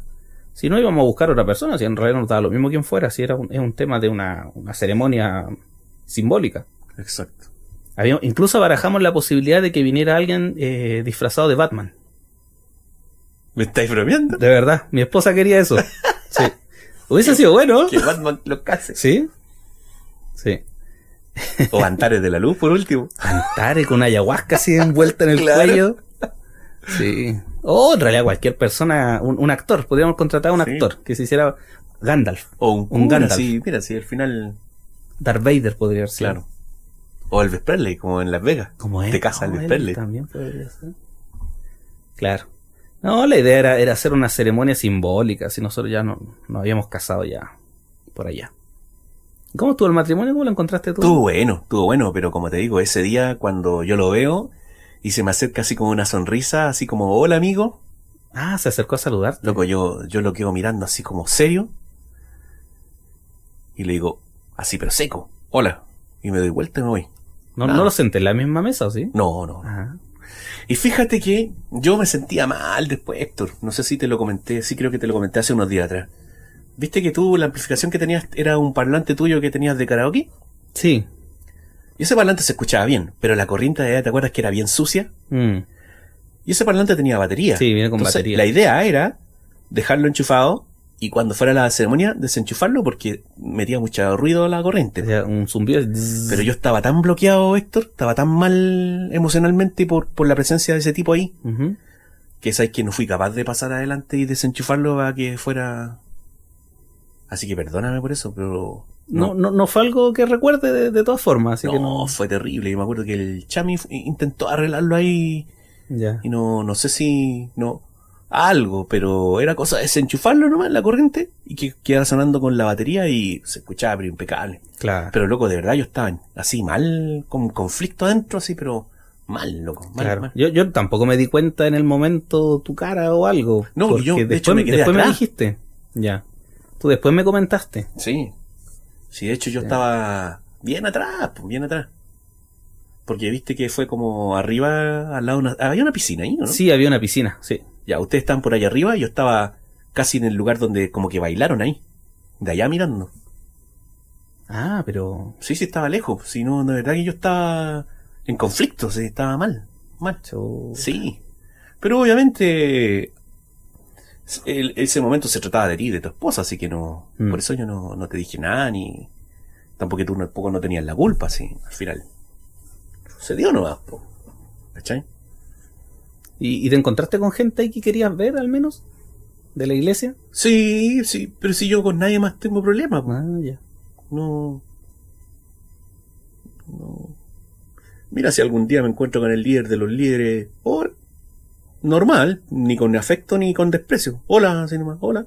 Si no, íbamos a buscar a otra persona, si en realidad nos daba lo mismo quien fuera, si era es un tema de una ceremonia simbólica. Exacto. Incluso barajamos la posibilidad de que viniera alguien disfrazado de Batman. ¿Me estáis bromeando? De verdad, mi esposa quería eso. Sí. Hubiese sido bueno. Que Batman lo case. ¿Sí? Sí. O Antares de la Luz, por último. Antares con una ayahuasca así envuelta en el cuello. Sí. O en realidad cualquier persona, un actor, podríamos contratar a un actor que se hiciera Gandalf. O un Gandalf. Sí, mira, si al final... Darth Vader podría ser. Claro. O Elvis Presley, como en Las Vegas. Como él. Te casa Elvis Presley. También podría ser. Claro. No, la idea era hacer una ceremonia simbólica, si nosotros ya nos habíamos casado ya por allá. ¿Cómo estuvo el matrimonio? ¿Cómo lo encontraste tú? Estuvo bueno, pero como te digo, ese día cuando yo lo veo y se me acerca así como una sonrisa, así como, hola amigo. Ah, se acercó a saludarte. Loco, yo lo quedo mirando así como serio y le digo, así pero seco, hola. Y me doy vuelta y me voy. ¿No lo senté en la misma mesa o sí? No. Ajá. Y fíjate que yo me sentía mal después, Héctor. No sé si te lo comenté, sí creo que te lo comenté hace unos días atrás. ¿Viste que tú, la amplificación que tenías era un parlante tuyo que tenías de karaoke? Sí. Y ese parlante se escuchaba bien, pero la corriente de allá, ¿te acuerdas que era bien sucia? Y ese parlante tenía batería. Sí, viene con batería. La idea era dejarlo enchufado y cuando fuera la ceremonia desenchufarlo porque metía mucho ruido la corriente. O sea, un zumbido. Pero yo estaba tan bloqueado, Héctor, estaba tan mal emocionalmente por la presencia de ese tipo ahí, que sabes que no fui capaz de pasar adelante y desenchufarlo para que fuera... Así que perdóname por eso, pero... No fue algo que recuerde de todas formas, así que no... fue terrible. Yo me acuerdo que el Chami intentó arreglarlo ahí ya. Y no sé si... algo, pero era cosa de desenchufarlo nomás la corriente y que quedara sonando con la batería y se escuchaba pero impecable. Claro. Pero loco, de verdad yo estaba así mal, con conflicto adentro, así, pero mal, loco. Claro. Mal. Yo tampoco me di cuenta en el momento tu cara o algo. No, porque yo de hecho me quedé después atrás. Me dijiste. Ya. Tú después me comentaste. Sí. Sí, de hecho yo estaba bien atrás, bien atrás. Porque viste que fue como arriba, al lado había una piscina ahí, ¿no? Sí, había una piscina, sí. Ya, ustedes estaban por ahí arriba y yo estaba casi en el lugar donde como que bailaron ahí. De allá mirando. Ah, pero... Sí, estaba lejos. Si no, de verdad que yo estaba en conflicto, sí, estaba mal. Sí. Pero obviamente ese momento se trataba de ti, de tu esposa, así que no... Por eso yo no te dije nada, ni... Tampoco tú no tenías la culpa, así, al final. Se dio nomás, ¿cachai? ¿Y te encontraste con gente ahí que querías ver, al menos? ¿De la iglesia? Sí, pero si yo con nadie más tengo problemas. Ya. No. Mira, si algún día me encuentro con el líder de los líderes, normal, ni con afecto ni con desprecio. Hola, así nomás, hola.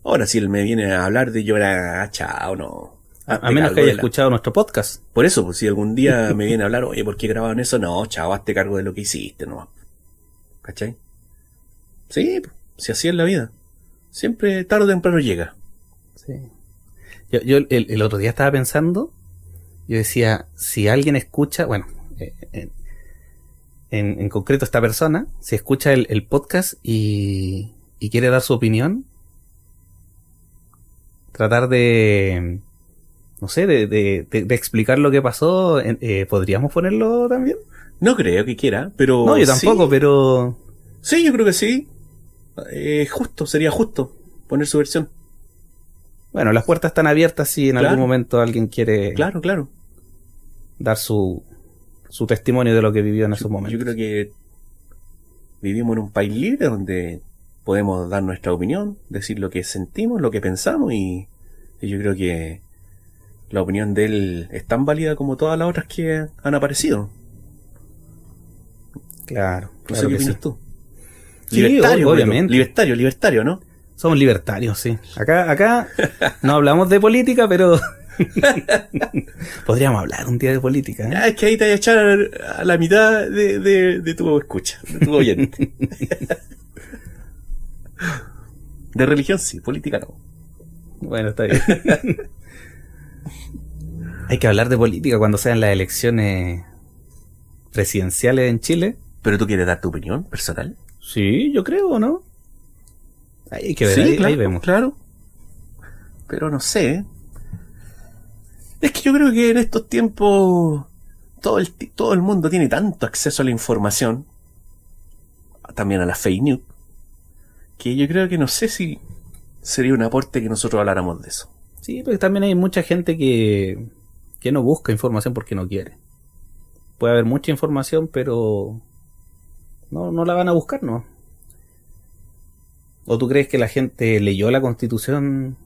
Ahora, si él me viene a hablar de llorar, chao, no. A menos que haya escuchado nuestro podcast. Por eso, pues si algún día me viene a hablar, oye, ¿por qué grabaron eso? No, chao, hazte cargo de lo que hiciste, no. ¿Cachai? Sí, si así es la vida. Siempre tarde o temprano llega. Sí. Yo el otro día estaba pensando, yo decía, si alguien escucha, bueno, en concreto esta persona, si escucha el podcast y quiere dar su opinión, tratar de, no sé, de explicar lo que pasó, ¿podríamos ponerlo también? No creo que quiera, pero... No, yo tampoco, sí. Pero... Sí, yo creo que sí. Sería justo poner su versión. Bueno, las puertas están abiertas si en algún momento alguien quiere... Claro. Dar su testimonio de lo que vivió en esos momentos. Yo creo que vivimos en un país libre donde podemos dar nuestra opinión, decir lo que sentimos, lo que pensamos y yo creo que la opinión de él es tan válida como todas las otras que han aparecido. Claro. No sé qué opinas tú. Sí, libertario, obviamente. Libertario, ¿no? Somos libertarios, sí. Acá no hablamos de política, pero podríamos hablar un día de política. Ya, es que ahí te voy a echar a la mitad de tu escucha, de tu oyente. De religión sí, política no. Bueno, está bien. Hay que hablar de política cuando sean las elecciones presidenciales en Chile. ¿Pero tú quieres dar tu opinión personal? Sí, yo creo, ¿no? Hay que ver, Sí, ahí, claro, ahí vemos. claro. Pero no sé. Es que yo creo que en estos tiempos todo el mundo tiene tanto acceso a la información, también a la fake news, que yo creo que no sé si sería un aporte que nosotros habláramos de eso. Sí, porque también hay mucha gente que no busca información porque no quiere. Puede haber mucha información, pero no la van a buscar, ¿no? ¿O tú crees que la gente leyó la Constitución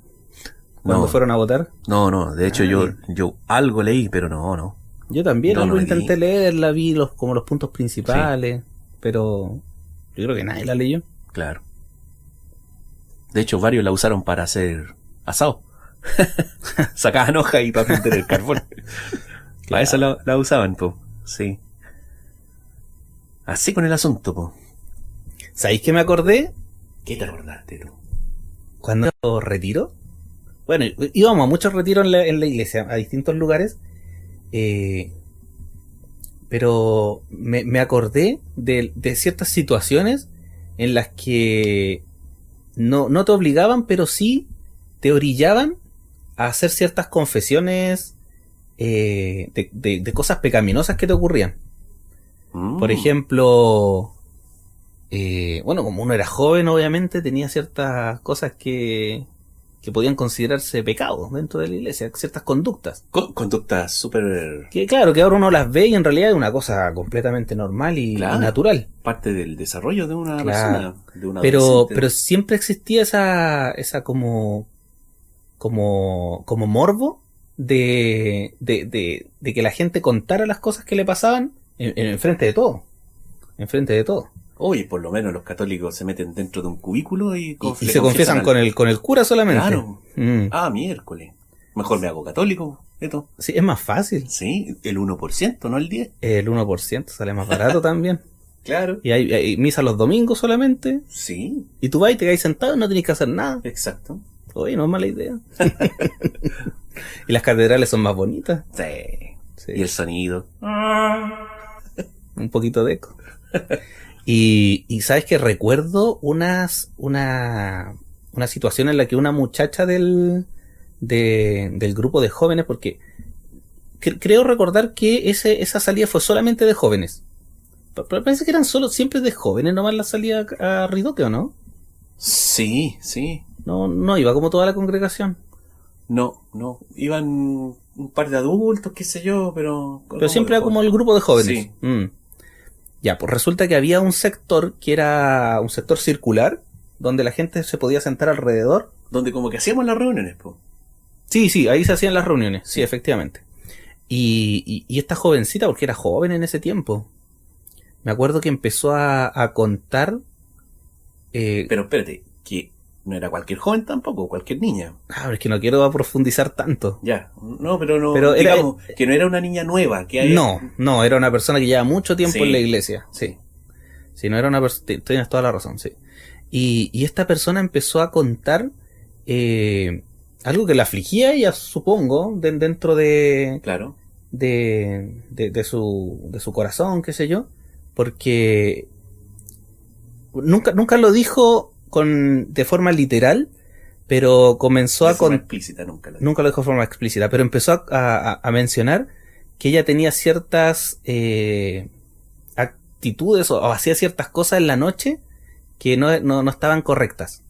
cuando No. fueron a votar? No, de hecho Nadie. yo algo leí, pero no. Yo también No, algo no intenté leí. leerla, vi como los puntos principales, pero yo creo que nadie la leyó. Claro. De hecho, varios la usaron para hacer asado. Sacaban hoja y para prender el carbón. Para eso la usaban, po. Sí. Así con el asunto, po. ¿Sabéis que me acordé? ¿Qué te acordaste tú? Cuando retiro. Bueno, íbamos a muchos retiros en la iglesia, a distintos lugares. Pero me acordé de ciertas situaciones en las que no te obligaban, pero sí te orillaban a hacer ciertas confesiones de cosas pecaminosas que te ocurrían. Por ejemplo, bueno, como uno era joven, obviamente, tenía ciertas cosas que podían considerarse pecados dentro de la iglesia, ciertas conductas. Conductas súper... Que claro, que ahora uno las ve y en realidad es una cosa completamente normal y natural. Parte del desarrollo de una Claro. persona, de una Pero adolescente. siempre existía esa como morbo de que la gente contara las cosas que le pasaban en frente de todo. En frente de todo. Oye, por lo menos los católicos se meten dentro de un cubículo y Y se confiesan con el cura solamente. Claro. Mm. Miércoles. Mejor me hago católico, esto. Sí, es más fácil. Sí, el 1%, no el 10%. El 1% sale más barato también. Claro. Y hay misa los domingos solamente. Sí, Y tú vas y te quedas sentado y no tienes que hacer nada. exacto. Oye, no es mala idea. Y las catedrales son más bonitas. Sí. Sí. Y el sonido. Un poquito de eco. Y sabes que recuerdo una situación en la que una muchacha del grupo de jóvenes, porque creo recordar que esa salida fue solamente de jóvenes. Pero parece que eran siempre de jóvenes nomás la salida a Ridoque, ¿o no? Sí. No iba como toda la congregación. No. Iban un par de adultos, qué sé yo, pero... Pero siempre era como el grupo de jóvenes. Sí. Ya, pues resulta que había un sector que era un sector circular, donde la gente se podía sentar alrededor. Donde como que hacíamos las reuniones, po. Sí, ahí se hacían las reuniones, sí, efectivamente. Y esta jovencita, porque era joven en ese tiempo, me acuerdo que empezó a contar... Pero espérate, que no era cualquier joven tampoco, cualquier niña. pero es que no quiero profundizar tanto. Ya, no, pero no, Pero digamos, que no era una niña nueva. Que hay... No, era una persona que lleva mucho tiempo Sí. en la iglesia, sí. Sí, no era una persona... Tienes toda la razón, sí. Y esta persona empezó a contar algo que la afligía ella, supongo, dentro de... Claro. de su corazón, qué sé yo, porque nunca lo dijo de forma literal, pero comenzó De forma explícita nunca lo dijo. Nunca lo dijo de forma explícita, pero empezó a mencionar que ella tenía ciertas actitudes o hacía ciertas cosas en la noche que no estaban correctas.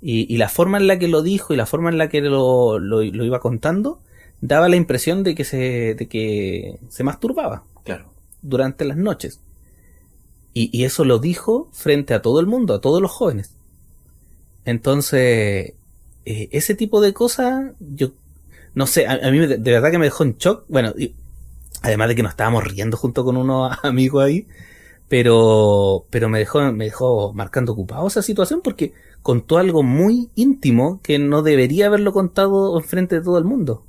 Y la forma en la que lo dijo y la forma en la que lo iba contando daba la impresión de que se masturbaba. Claro. Durante las noches. Y eso lo dijo frente a todo el mundo, a todos los jóvenes. Entonces, ese tipo de cosas, yo no sé, a mí de verdad que me dejó en shock. Bueno, además de que nos estábamos riendo junto con unos amigos ahí, pero me dejó marcando ocupado esa situación porque contó algo muy íntimo que no debería haberlo contado enfrente de todo el mundo.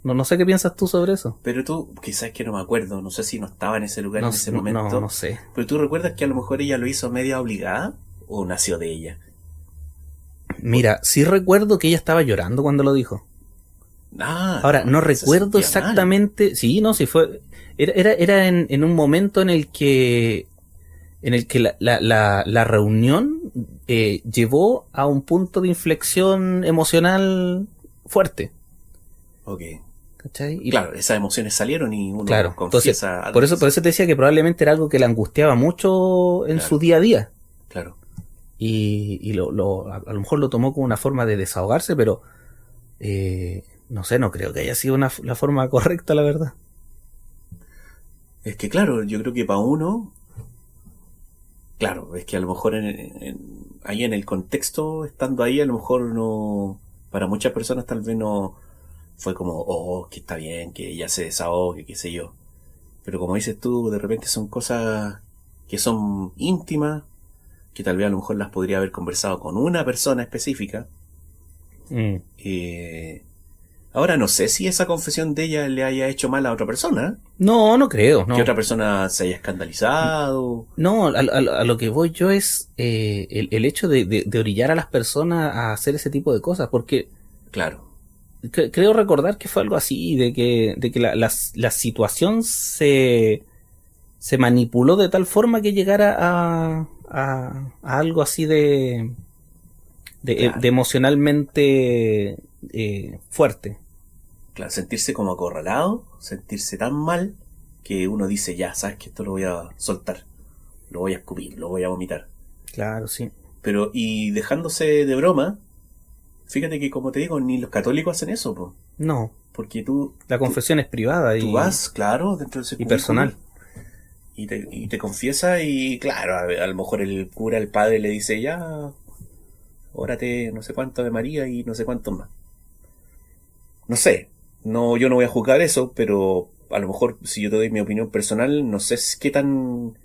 No sé qué piensas tú sobre eso. Pero tú, quizás que no me acuerdo, no sé si no estaba en ese lugar en ese momento. No sé. Pero tú recuerdas que a lo mejor ella lo hizo media obligada o nació de ella. Mira, sí recuerdo que ella estaba llorando cuando lo dijo. Ahora, no recuerdo exactamente. Mal. Sí, no, sí fue. Era en un momento en el que la reunión llevó a un punto de inflexión emocional fuerte. Ok. ¿Cachai? Y claro, esas emociones salieron y uno confiesa. Entonces, por eso te decía que probablemente era algo que la angustiaba mucho en su día a día. Claro. Y a lo mejor lo tomó como una forma de desahogarse, pero no sé, no creo que haya sido la forma correcta, la verdad. Es que claro, yo creo que para uno, claro, es que a lo mejor ahí en el contexto, estando ahí, a lo mejor no, para muchas personas tal vez no fue como, oh, que está bien, que ella se desahogue, qué sé yo. Pero como dices tú, de repente son cosas que son íntimas, que tal vez a lo mejor las podría haber conversado con una persona específica. Ahora no sé si esa confesión de ella le haya hecho mal a otra persona. No, no creo. No. Que otra persona se haya escandalizado. No, a lo que voy yo es el hecho de orillar a las personas a hacer ese tipo de cosas, porque claro, creo recordar que fue algo así, de que la situación se manipuló de tal forma que llegara a algo así de emocionalmente fuerte. Claro, sentirse como acorralado, sentirse tan mal que uno dice, ya, sabes que esto lo voy a soltar, lo voy a escupir, lo voy a vomitar. Claro, sí. Pero, y dejándose de broma, fíjate que como te digo, ni los católicos hacen eso, po. No. Porque tú... La confesión es privada tú vas, claro, dentro de ese y personal. Y te confiesa y, claro, a lo mejor el cura, el padre le dice, ya, órate no sé cuánto de María y no sé cuánto más. No sé, no, yo no voy a juzgar eso, pero a lo mejor si yo te doy mi opinión personal, no sé qué tan...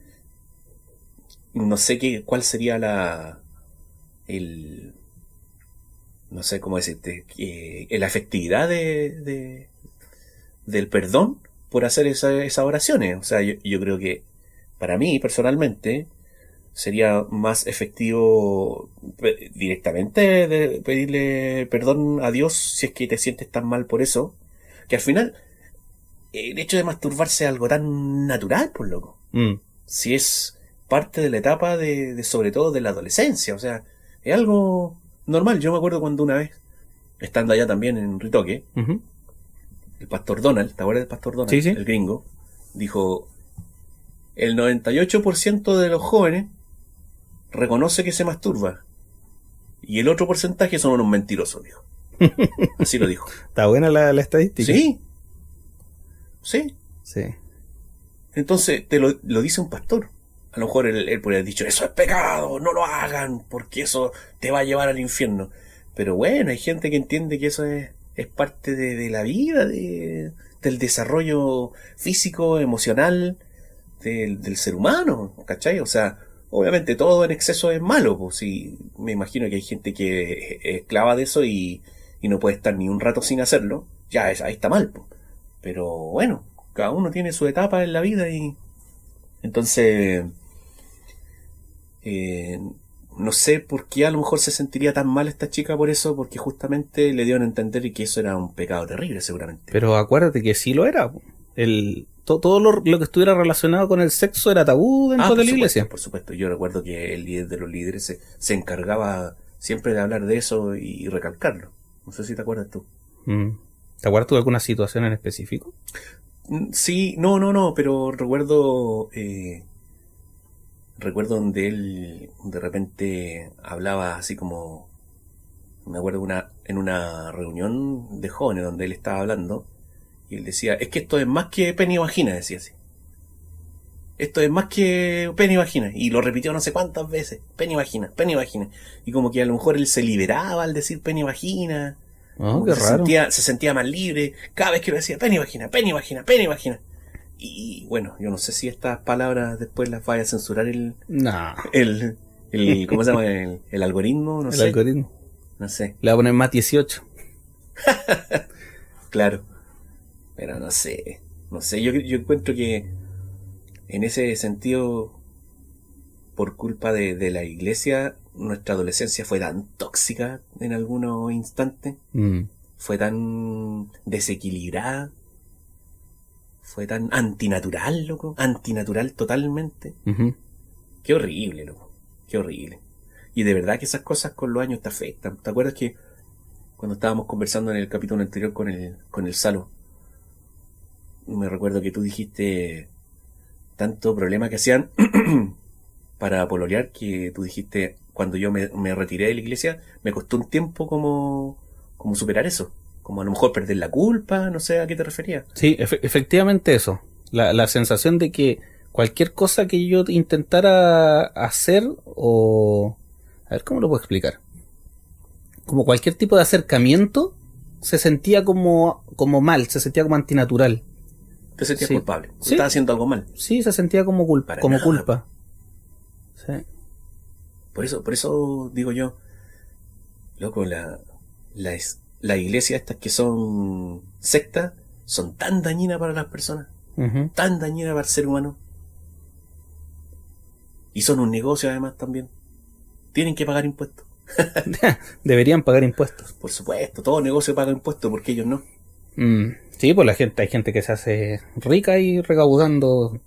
No sé cuál sería no sé cómo decirte, la efectividad del perdón por hacer esas oraciones. O sea, yo creo que para mí personalmente sería más efectivo directamente de pedirle perdón a Dios si es que te sientes tan mal por eso, que al final el hecho de masturbarse es algo tan natural, por loco. Si es parte de la etapa de sobre todo de la adolescencia, o sea, es algo normal. Yo me acuerdo cuando una vez, estando allá también en Ritoque, el pastor Donald, ¿te acuerdas del pastor Donald? Sí, sí. El gringo, dijo, el 98% de los jóvenes reconoce que se masturba y el otro porcentaje son unos mentirosos, dijo. Así lo dijo. Está buena la estadística. Sí. Sí. Sí. Entonces te lo dice un pastor. A lo mejor él podría haber dicho, eso es pecado, no lo hagan, porque eso te va a llevar al infierno. Pero bueno, hay gente que entiende que eso es parte de la vida, del desarrollo físico, emocional del ser humano, ¿cachai? O sea, obviamente todo en exceso es malo, pues sí, me imagino que hay gente que es esclava de eso y no puede estar ni un rato sin hacerlo, ya ahí está mal, pues. Pero bueno, cada uno tiene su etapa en la vida y entonces no sé por qué a lo mejor se sentiría tan mal esta chica por eso, porque justamente le dieron a entender que eso era un pecado terrible seguramente. Pero acuérdate que sí lo era. Todo lo que estuviera relacionado con el sexo era tabú dentro de la iglesia. Por supuesto, yo recuerdo que el líder de los líderes se encargaba siempre de hablar de eso y recalcarlo. No sé si te acuerdas tú. ¿Te acuerdas tú de alguna situación en específico? Sí, no, pero recuerdo donde él de repente hablaba así como, me acuerdo en una reunión de jóvenes donde él estaba hablando y él decía, es que esto es más que pene y vagina, decía así. Esto es más que pene y vagina. Y lo repitió no sé cuántas veces. Pene y vagina, pene y vagina. Y como que a lo mejor él se liberaba al decir pene y vagina. Oh, qué raro. Se sentía más libre. Cada vez que lo decía, pene y vagina, pene y vagina, pene y vagina. Y bueno, yo no sé si estas palabras después las vaya a censurar ¿cómo se llama? El algoritmo, no sé. El algoritmo. No sé. Le va a poner más 18. Claro. Pero no sé. No sé, yo encuentro que en ese sentido, por culpa de la iglesia, nuestra adolescencia fue tan tóxica en algunos instantes, fue tan desequilibrada, fue tan antinatural, loco, antinatural totalmente. Qué horrible, loco, qué horrible. Y de verdad que esas cosas con los años te afectan. ¿Te acuerdas que cuando estábamos conversando en el capítulo anterior con el Salo, me recuerdo que tú dijiste tanto problema que hacían para pololear, que tú dijiste, cuando yo me retiré de la iglesia, me costó un tiempo como superar eso, como a lo mejor perder la culpa, no sé a qué te referías. Sí, efectivamente eso, la sensación de que cualquier cosa que yo intentara hacer, o a ver cómo lo puedo explicar, como cualquier tipo de acercamiento, se sentía como mal, se sentía como antinatural. Te sentías Sí. culpable, Sí. estabas haciendo algo mal. Sí, se sentía como culpa, Para como nada. culpa. Sí. Por eso digo yo, loco, la iglesia, estas que son sectas, son tan dañinas para las personas, Ujú. tan dañinas para el ser humano. Y son un negocio además también. Tienen que pagar impuestos. Deberían pagar impuestos. Por supuesto, todo negocio paga impuestos, porque ellos no. Sí, pues hay gente que se hace rica y recaudando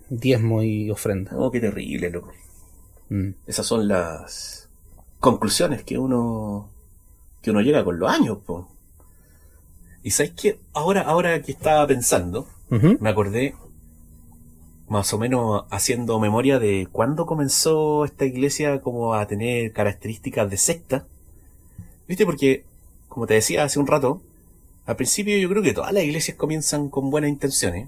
diezmo y ofrenda. Oh, qué terrible, loco. Esas son las conclusiones que uno llega con los años, po. Y sabes que ahora que estaba pensando, Ujú. me acordé más o menos haciendo memoria de cuándo comenzó esta iglesia como a tener características de secta. ¿Viste? Porque, como te decía hace un rato, al principio yo creo que todas las iglesias comienzan con buenas intenciones.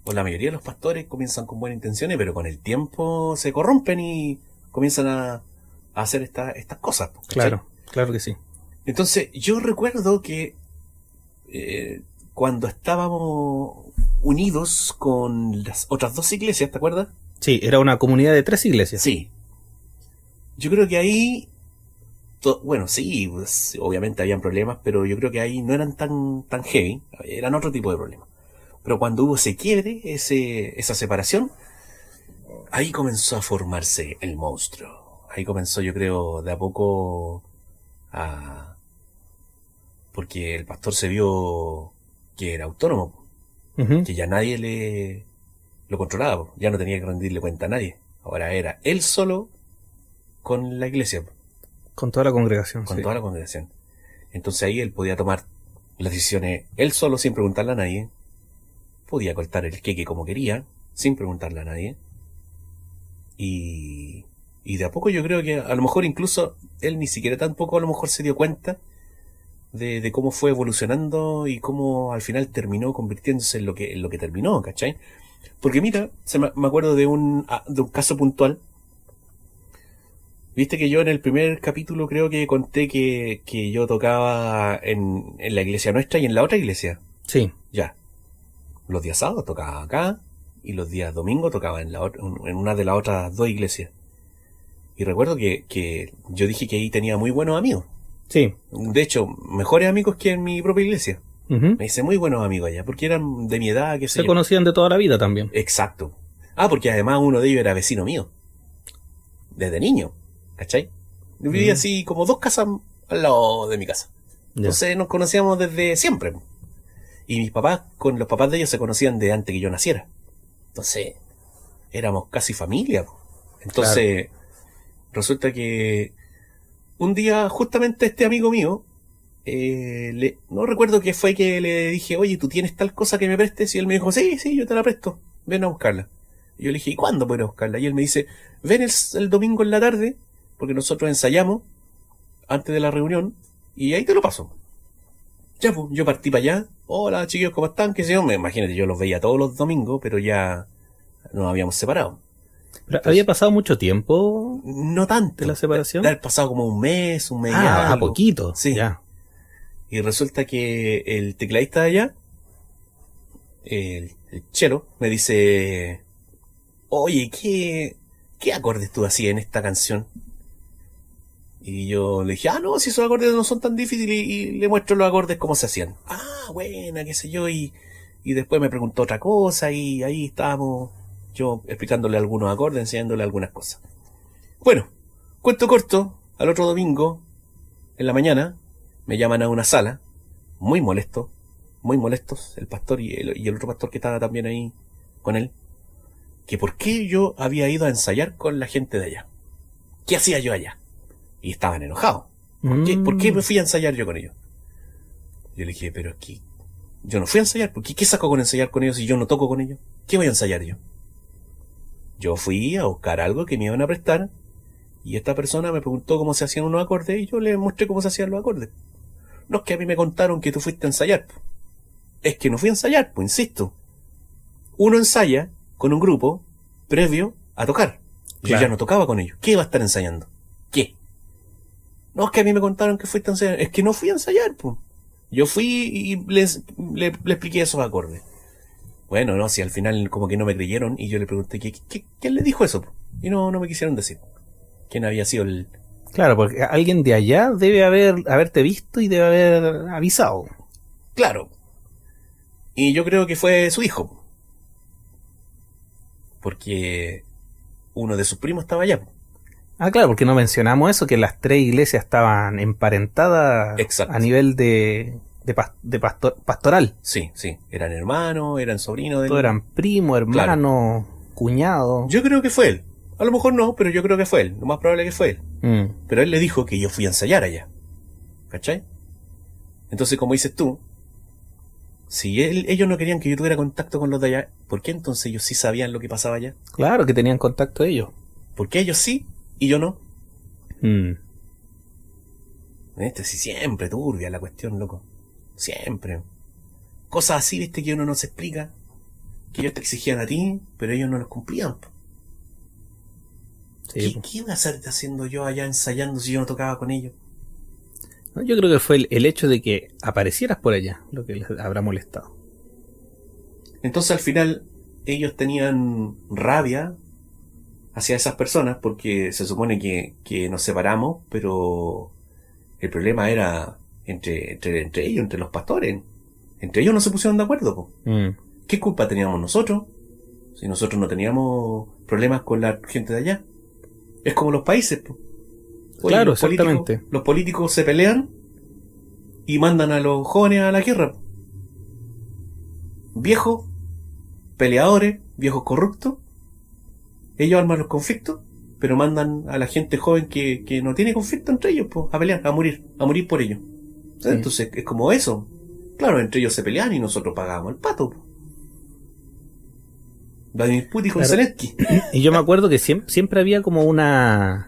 O la mayoría de los pastores comienzan con buenas intenciones, pero con el tiempo se corrompen y comienzan a hacer estas cosas. ¿Cachai? Claro que sí. Entonces, yo recuerdo que cuando estábamos unidos con las otras dos iglesias, ¿te acuerdas? Sí, era una comunidad de 3 iglesias. Sí. Yo creo que ahí, bueno, sí, pues, obviamente habían problemas, pero yo creo que ahí no eran tan heavy, eran otro tipo de problemas. Pero cuando hubo ese quiebre, esa separación, ahí comenzó a formarse el monstruo. Ahí comenzó, yo creo, de a poco a... Porque el pastor se vio que era autónomo, Ujú. que ya nadie lo controlaba, ya no tenía que rendirle cuenta a nadie. Ahora era él solo con la iglesia, Con toda la congregación. con Sí. toda la congregación. Entonces ahí él podía tomar las decisiones él solo, sin preguntarle a nadie. Podía cortar el queque como quería, sin preguntarle a nadie. Y de a poco yo creo que a lo mejor incluso él ni siquiera tampoco a lo mejor se dio cuenta de cómo fue evolucionando y cómo al final terminó convirtiéndose en lo que terminó, ¿cachai? Porque mira, me acuerdo de un caso puntual. Viste que yo en el primer capítulo creo que conté que yo tocaba en la iglesia nuestra y en la otra iglesia. Sí. Ya. Los días sábados tocaba acá y los días domingos tocaba en una de las otras dos iglesias. Y recuerdo que yo dije que ahí tenía muy buenos amigos. Sí. De hecho, mejores amigos que en mi propia iglesia. Ujú. Me hice muy buenos amigos allá, porque eran de mi edad, qué sé Se yo. conocían de toda la vida también. Exacto. Ah, porque además uno de ellos era vecino mío. Desde niño. ¿Cachai? Yo vivía así como 2 casas al lado de mi casa. Ya. Entonces nos conocíamos desde siempre. Y mis papás, con los papás de ellos se conocían de antes que yo naciera. Entonces, éramos casi familia. Entonces, resulta que un día justamente este amigo mío, no recuerdo qué fue que le dije, oye, ¿tú tienes tal cosa que me prestes? Y él me dijo, sí, yo te la presto, ven a buscarla. Y yo le dije, ¿y cuándo puedo ir a buscarla? Y él me dice, ven el domingo en la tarde, porque nosotros ensayamos antes de la reunión, y ahí te lo paso. Ya, pues, yo partí para allá. Hola, chiquillos, ¿cómo están? ¿Qué sé yo? Imagínate, yo los veía todos los domingos, pero ya nos habíamos separado. Pero había pasado mucho tiempo. No tanto. ¿De la separación? De haber pasado como un mes y A algo. poquito. Sí. Ya. Y resulta que el tecladista de allá, el Chelo, me dice, oye, ¿qué acordes tú hacías en esta canción? Y yo le dije, no, si esos acordes no son tan difíciles, y le muestro los acordes cómo se hacían. Buena, qué sé yo, y después me preguntó otra cosa, y ahí estábamos yo explicándole algunos acordes, enseñándole algunas cosas. Bueno, Cuento corto, al otro domingo, en la mañana, me llaman a una sala, muy molestos, el pastor y el otro pastor que estaba también ahí con él, que por qué yo había ido a ensayar con la gente de allá. ¿Qué hacía yo allá? Y estaban enojados. ¿Por qué me fui a ensayar yo con ellos? Yo le dije, pero es que yo no fui a ensayar. ¿Qué saco con ensayar con ellos si yo no toco con ellos? ¿Qué voy a ensayar yo? Yo fui a buscar algo que me iban a prestar y esta persona me preguntó cómo se hacían unos acordes y yo le mostré cómo se hacían los acordes. No es que a mí me contaron que tú fuiste a ensayar. Es que no fui a ensayar, pues insisto. Uno ensaya con un grupo previo a tocar. Yo ya no tocaba con ellos. ¿Qué iba a estar ensayando? ¿Qué? No, es que a mí me contaron que fuiste a ensayar. Es que no fui a ensayar, pues. Yo fui y le expliqué esos acordes. Bueno, no, si al final como que no me creyeron y yo le pregunté ¿quién le dijo eso? Y no me quisieron decir quién había sido el... Claro, porque alguien de allá debe haberte visto y debe haber avisado. Claro. Y yo creo que fue su hijo. Porque uno de sus primos estaba allá. Ah, claro, porque no mencionamos eso, que las 3 iglesias estaban emparentadas. Exacto. A nivel de pastoral. Sí. Eran hermanos, eran sobrinos de él. Todos eran primos, hermanos, cuñados. Yo creo que fue él. A lo mejor no, pero yo creo que fue él. Lo más probable que fue él. Pero él le dijo que yo fui a ensayar allá. ¿Cachai? Entonces, como dices tú, si ellos no querían que yo tuviera contacto con los de allá, ¿por qué entonces ellos sí sabían lo que pasaba allá? Claro que tenían contacto ellos. ¿Por qué ellos sí y yo no? Sí, siempre turbia la cuestión, loco. Siempre. Cosas así, viste, que uno no se explica. Que ellos te exigían a ti, pero ellos no los cumplían. Sí, ¿Qué iba a estar haciendo yo allá ensayando si yo no tocaba con ellos? No, yo creo que fue el hecho de que aparecieras por allá lo que les habrá molestado. Entonces al final ellos tenían rabia hacia esas personas porque se supone que nos separamos, pero el problema era entre ellos, entre los pastores. Entre ellos no se pusieron de acuerdo, po. ¿Qué culpa teníamos nosotros? Si nosotros no teníamos problemas con la gente de allá. Es como los países, po. Oye, claro, exactamente. Los políticos se pelean y mandan a los jóvenes a la guerra. Viejos, peleadores, viejos corruptos. Ellos arman los conflictos, pero mandan a la gente joven que no tiene conflicto entre ellos, po, a pelear, a morir por ellos. Sí. Entonces es como eso. Claro, entre ellos se pelean y nosotros pagábamos el pato. Vladimir Putin con Zelensky. Y yo me acuerdo que siempre había como una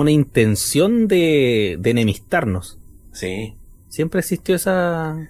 intención de enemistarnos. Sí. Siempre existió esa...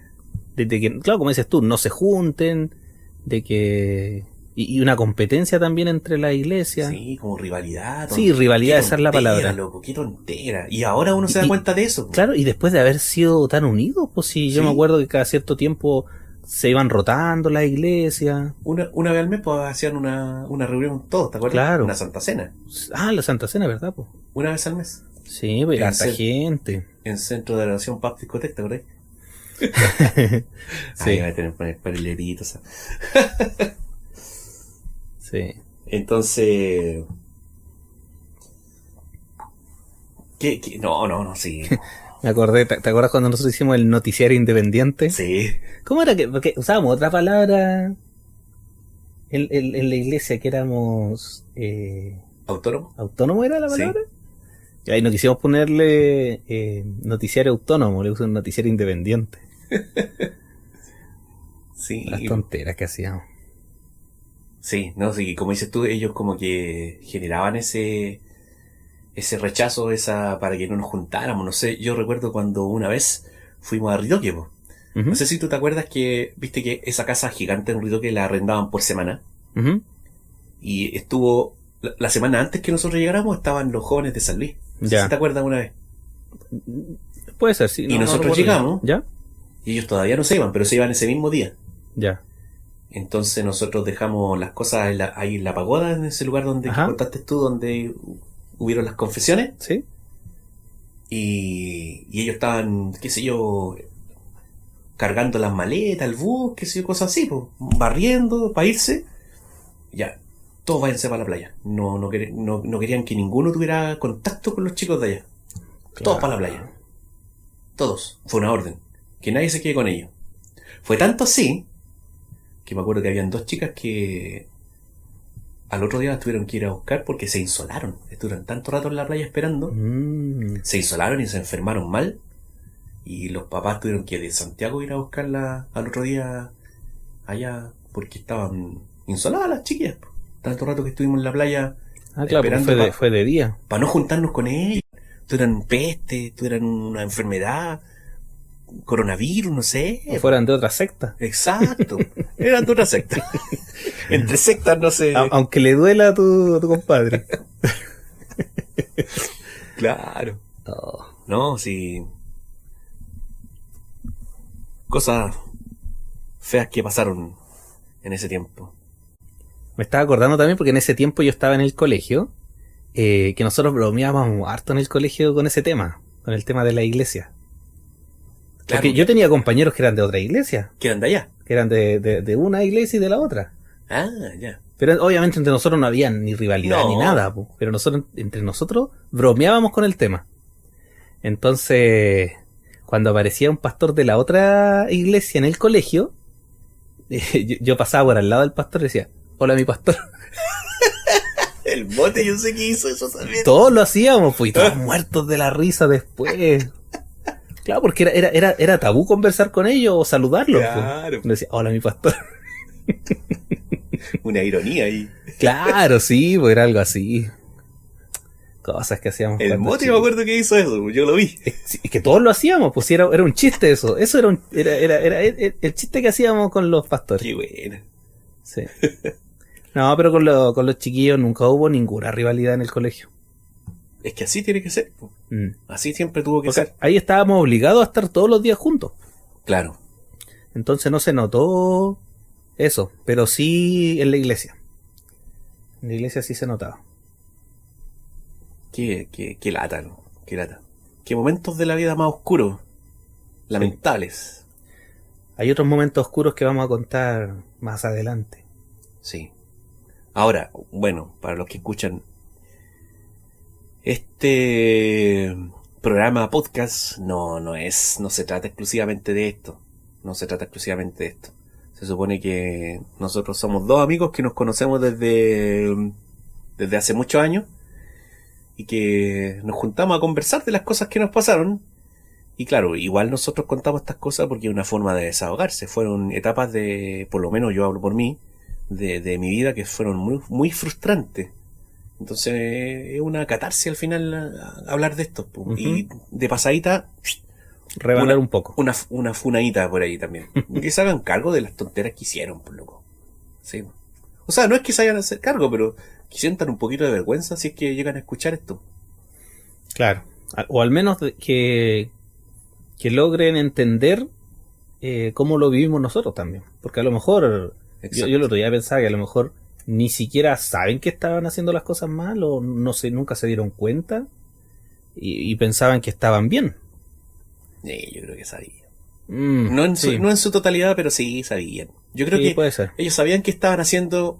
De que, claro, como dices tú, no se junten, de que... Y una competencia también entre la iglesia. Sí, como rivalidad. Sí, rivalidad, esa es la palabra. Loco, qué tontera. Y ahora uno se da cuenta de eso. Claro, y después de haber sido tan unidos, pues sí, yo me acuerdo que cada cierto tiempo se iban rotando las iglesias. Una vez al mes pues hacían una reunión todos, ¿te acuerdas? Claro. Una Santa Cena. Ah, la Santa Cena, ¿verdad? Pues? Una vez al mes. Sí, pues tanta gente. En Centro de Oración Paz Discoteca, ¿te acuerdas? Sí. Ahí va a tener que poner paralelitos. Sí. Entonces... ¿Qué? No, sí. Me acordé, ¿te acuerdas cuando nosotros hicimos el noticiario independiente? Sí. ¿Cómo era que? Porque usábamos otra palabra en la iglesia, que éramos... ¿Autónomo? ¿Autónomo era la palabra? Sí. Y ahí no quisimos ponerle noticiario autónomo, le pusimos noticiario independiente. Sí. Las tonteras que hacíamos. Sí, no, sí, como dices tú, ellos como que generaban ese rechazo, para que no nos juntáramos. No sé, yo recuerdo cuando una vez fuimos a Ritoque, po. No sé si tú te acuerdas que, viste que esa casa gigante en Ritoque la arrendaban por semana. Y estuvo, la semana antes que nosotros llegáramos, estaban los jóvenes de San Luis. No sé si te acuerdas una vez. Puede ser, sí. Y nosotros llegamos, ¿ya? Y ellos todavía no se iban, pero se iban ese mismo día. Ya. Entonces nosotros dejamos las cosas ahí en la pagoda, en ese lugar donde contaste tú, donde hubieron las confesiones. Sí. Y ellos estaban, qué sé yo, cargando las maletas, el bus, qué sé yo, cosas así, pues, barriendo para irse. Ya. todos váyanse para la playa. No querían que ninguno tuviera contacto con los chicos de allá. Claro. Todos para la playa. Todos. Fue una orden. Que nadie se quede con ellos. Fue tanto así que me acuerdo que habían 2 chicas que al otro día las tuvieron que ir a buscar porque se insolaron. Estuvieron tanto rato en la playa esperando. Se insolaron y se enfermaron mal. Y los papás tuvieron que ir de Santiago ir a buscarla al otro día allá porque estaban insoladas las chiquillas. Tanto rato que estuvimos en la playa claro, esperando fue de día. para no juntarnos con ellos. Tuvieran peste, tuvieran una enfermedad, coronavirus, no sé. O fueran de otra secta. Exacto. Eran de otra secta. Entre sectas no sé. Aunque le duela a tu compadre. Claro. Oh. No, sí. Cosas feas que pasaron en ese tiempo. Me estaba acordando también porque en ese tiempo yo estaba en el colegio, que nosotros bromeábamos harto en el colegio con ese tema, con el tema de la iglesia. Claro. Porque yo tenía compañeros que eran de otra iglesia, ¿Qué eran de allá? que eran de una iglesia y de la otra. Ah, ya. Pero obviamente entre nosotros no había ni rivalidad No. ni nada, po. Pero entre nosotros bromeábamos con el tema. Entonces, cuando aparecía un pastor de la otra iglesia en el colegio, yo pasaba por al lado del pastor y decía, hola mi pastor. El bote yo sé que hizo eso también. Todos lo hacíamos, pues, y todos muertos de la risa después. Claro, porque era tabú conversar con ellos o saludarlos. Claro. Pues. Me decía, hola mi pastor. Una ironía ahí. Claro, sí, pues era algo así. Cosas que hacíamos. El cuando bote chicos. me acuerdo que hizo eso, yo lo vi. Es que todos lo hacíamos, pues sí, era un chiste eso. Eso era el chiste que hacíamos con los pastores. Qué buena. Sí. No, pero con los chiquillos nunca hubo ninguna rivalidad en el colegio. Es que así tiene que ser. Así siempre tuvo que O sea, ser. ahí estábamos obligados a estar todos los días juntos. Claro. Entonces no se notó eso, pero sí en la iglesia. En la iglesia sí se notaba. Qué lata, ¿no? Qué lata. Qué momentos de la vida más oscuros. Lamentables. Hay otros momentos oscuros que vamos a contar más adelante. Sí. Ahora, bueno, para los que escuchan este programa podcast no se trata exclusivamente de esto. No se trata exclusivamente de esto. Se supone que nosotros somos 2 amigos que nos conocemos desde hace muchos años y que nos juntamos a conversar de las cosas que nos pasaron. Y claro, igual nosotros contamos estas cosas porque es una forma de desahogarse. Fueron etapas por lo menos yo hablo por mí, de mi vida que fueron muy, muy frustrantes. Entonces es una catarsis al final hablar de esto. Uh-huh. Y de pasadita, rebanar un poco. Una funadita por ahí también. Que se hagan cargo de las tonteras que hicieron, por loco. Sí. O sea, no es que se hagan a hacer cargo, pero que sientan un poquito de vergüenza si es que llegan a escuchar esto. Claro. O al menos que logren entender cómo lo vivimos nosotros también. Porque a lo mejor, yo el otro día pensaba que a lo mejor ni siquiera saben que estaban haciendo las cosas mal o nunca se dieron cuenta y pensaban que estaban bien. Yo creo que sabían. No en su totalidad, pero sí sabían. Yo creo que puede ser. Ellos sabían que estaban haciendo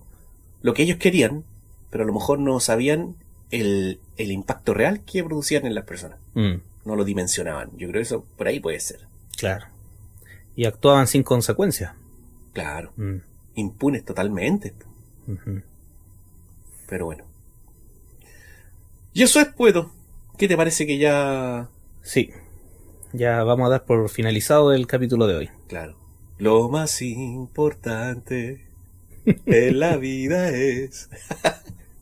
lo que ellos querían, pero a lo mejor no sabían el impacto real que producían en las personas. No lo dimensionaban. Yo creo que eso por ahí puede ser. Claro. Y actuaban sin consecuencias. Claro. Impunes totalmente. Uh-huh. Pero bueno. Y eso es, Puedo. ¿Qué te parece que ya... Sí. Ya vamos a dar por finalizado el capítulo de hoy. Claro. Lo más importante en la vida es...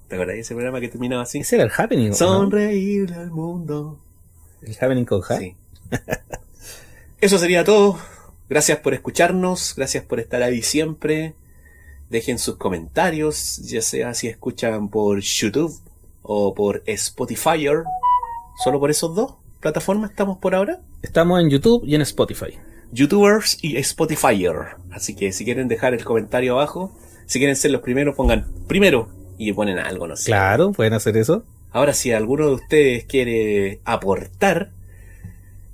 ¿Te acuerdas de ese programa que terminaba así? ¿Ese era el Happening? Sonreírle al mundo. ¿El Happening con Ja? Sí. Eso sería todo. Gracias por escucharnos. Gracias por estar ahí siempre. Dejen sus comentarios, ya sea si escuchan por YouTube o por Spotify. Solo por esos 2 plataformas estamos por ahora. Estamos en YouTube y en Spotify. YouTubers y Spotifyer. Así que si quieren dejar el comentario abajo, si quieren ser los primeros, pongan primero y ponen algo, no sé. Claro, pueden hacer eso. Ahora, si alguno de ustedes quiere aportar,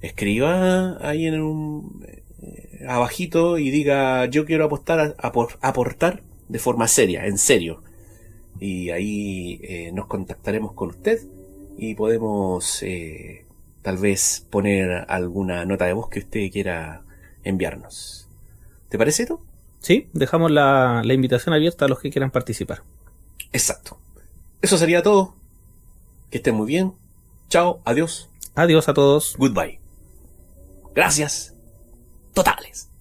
escriba ahí en un abajito y diga yo quiero aportar de forma seria, en serio. y ahí nos contactaremos con usted y podemos tal vez poner alguna nota de voz que usted quiera enviarnos. ¿Te parece, tú? Sí, dejamos la invitación abierta a los que quieran participar. Exacto. Eso sería todo. Que estén muy bien. Chao, adiós. Adiós a todos. Goodbye. Gracias. Totales.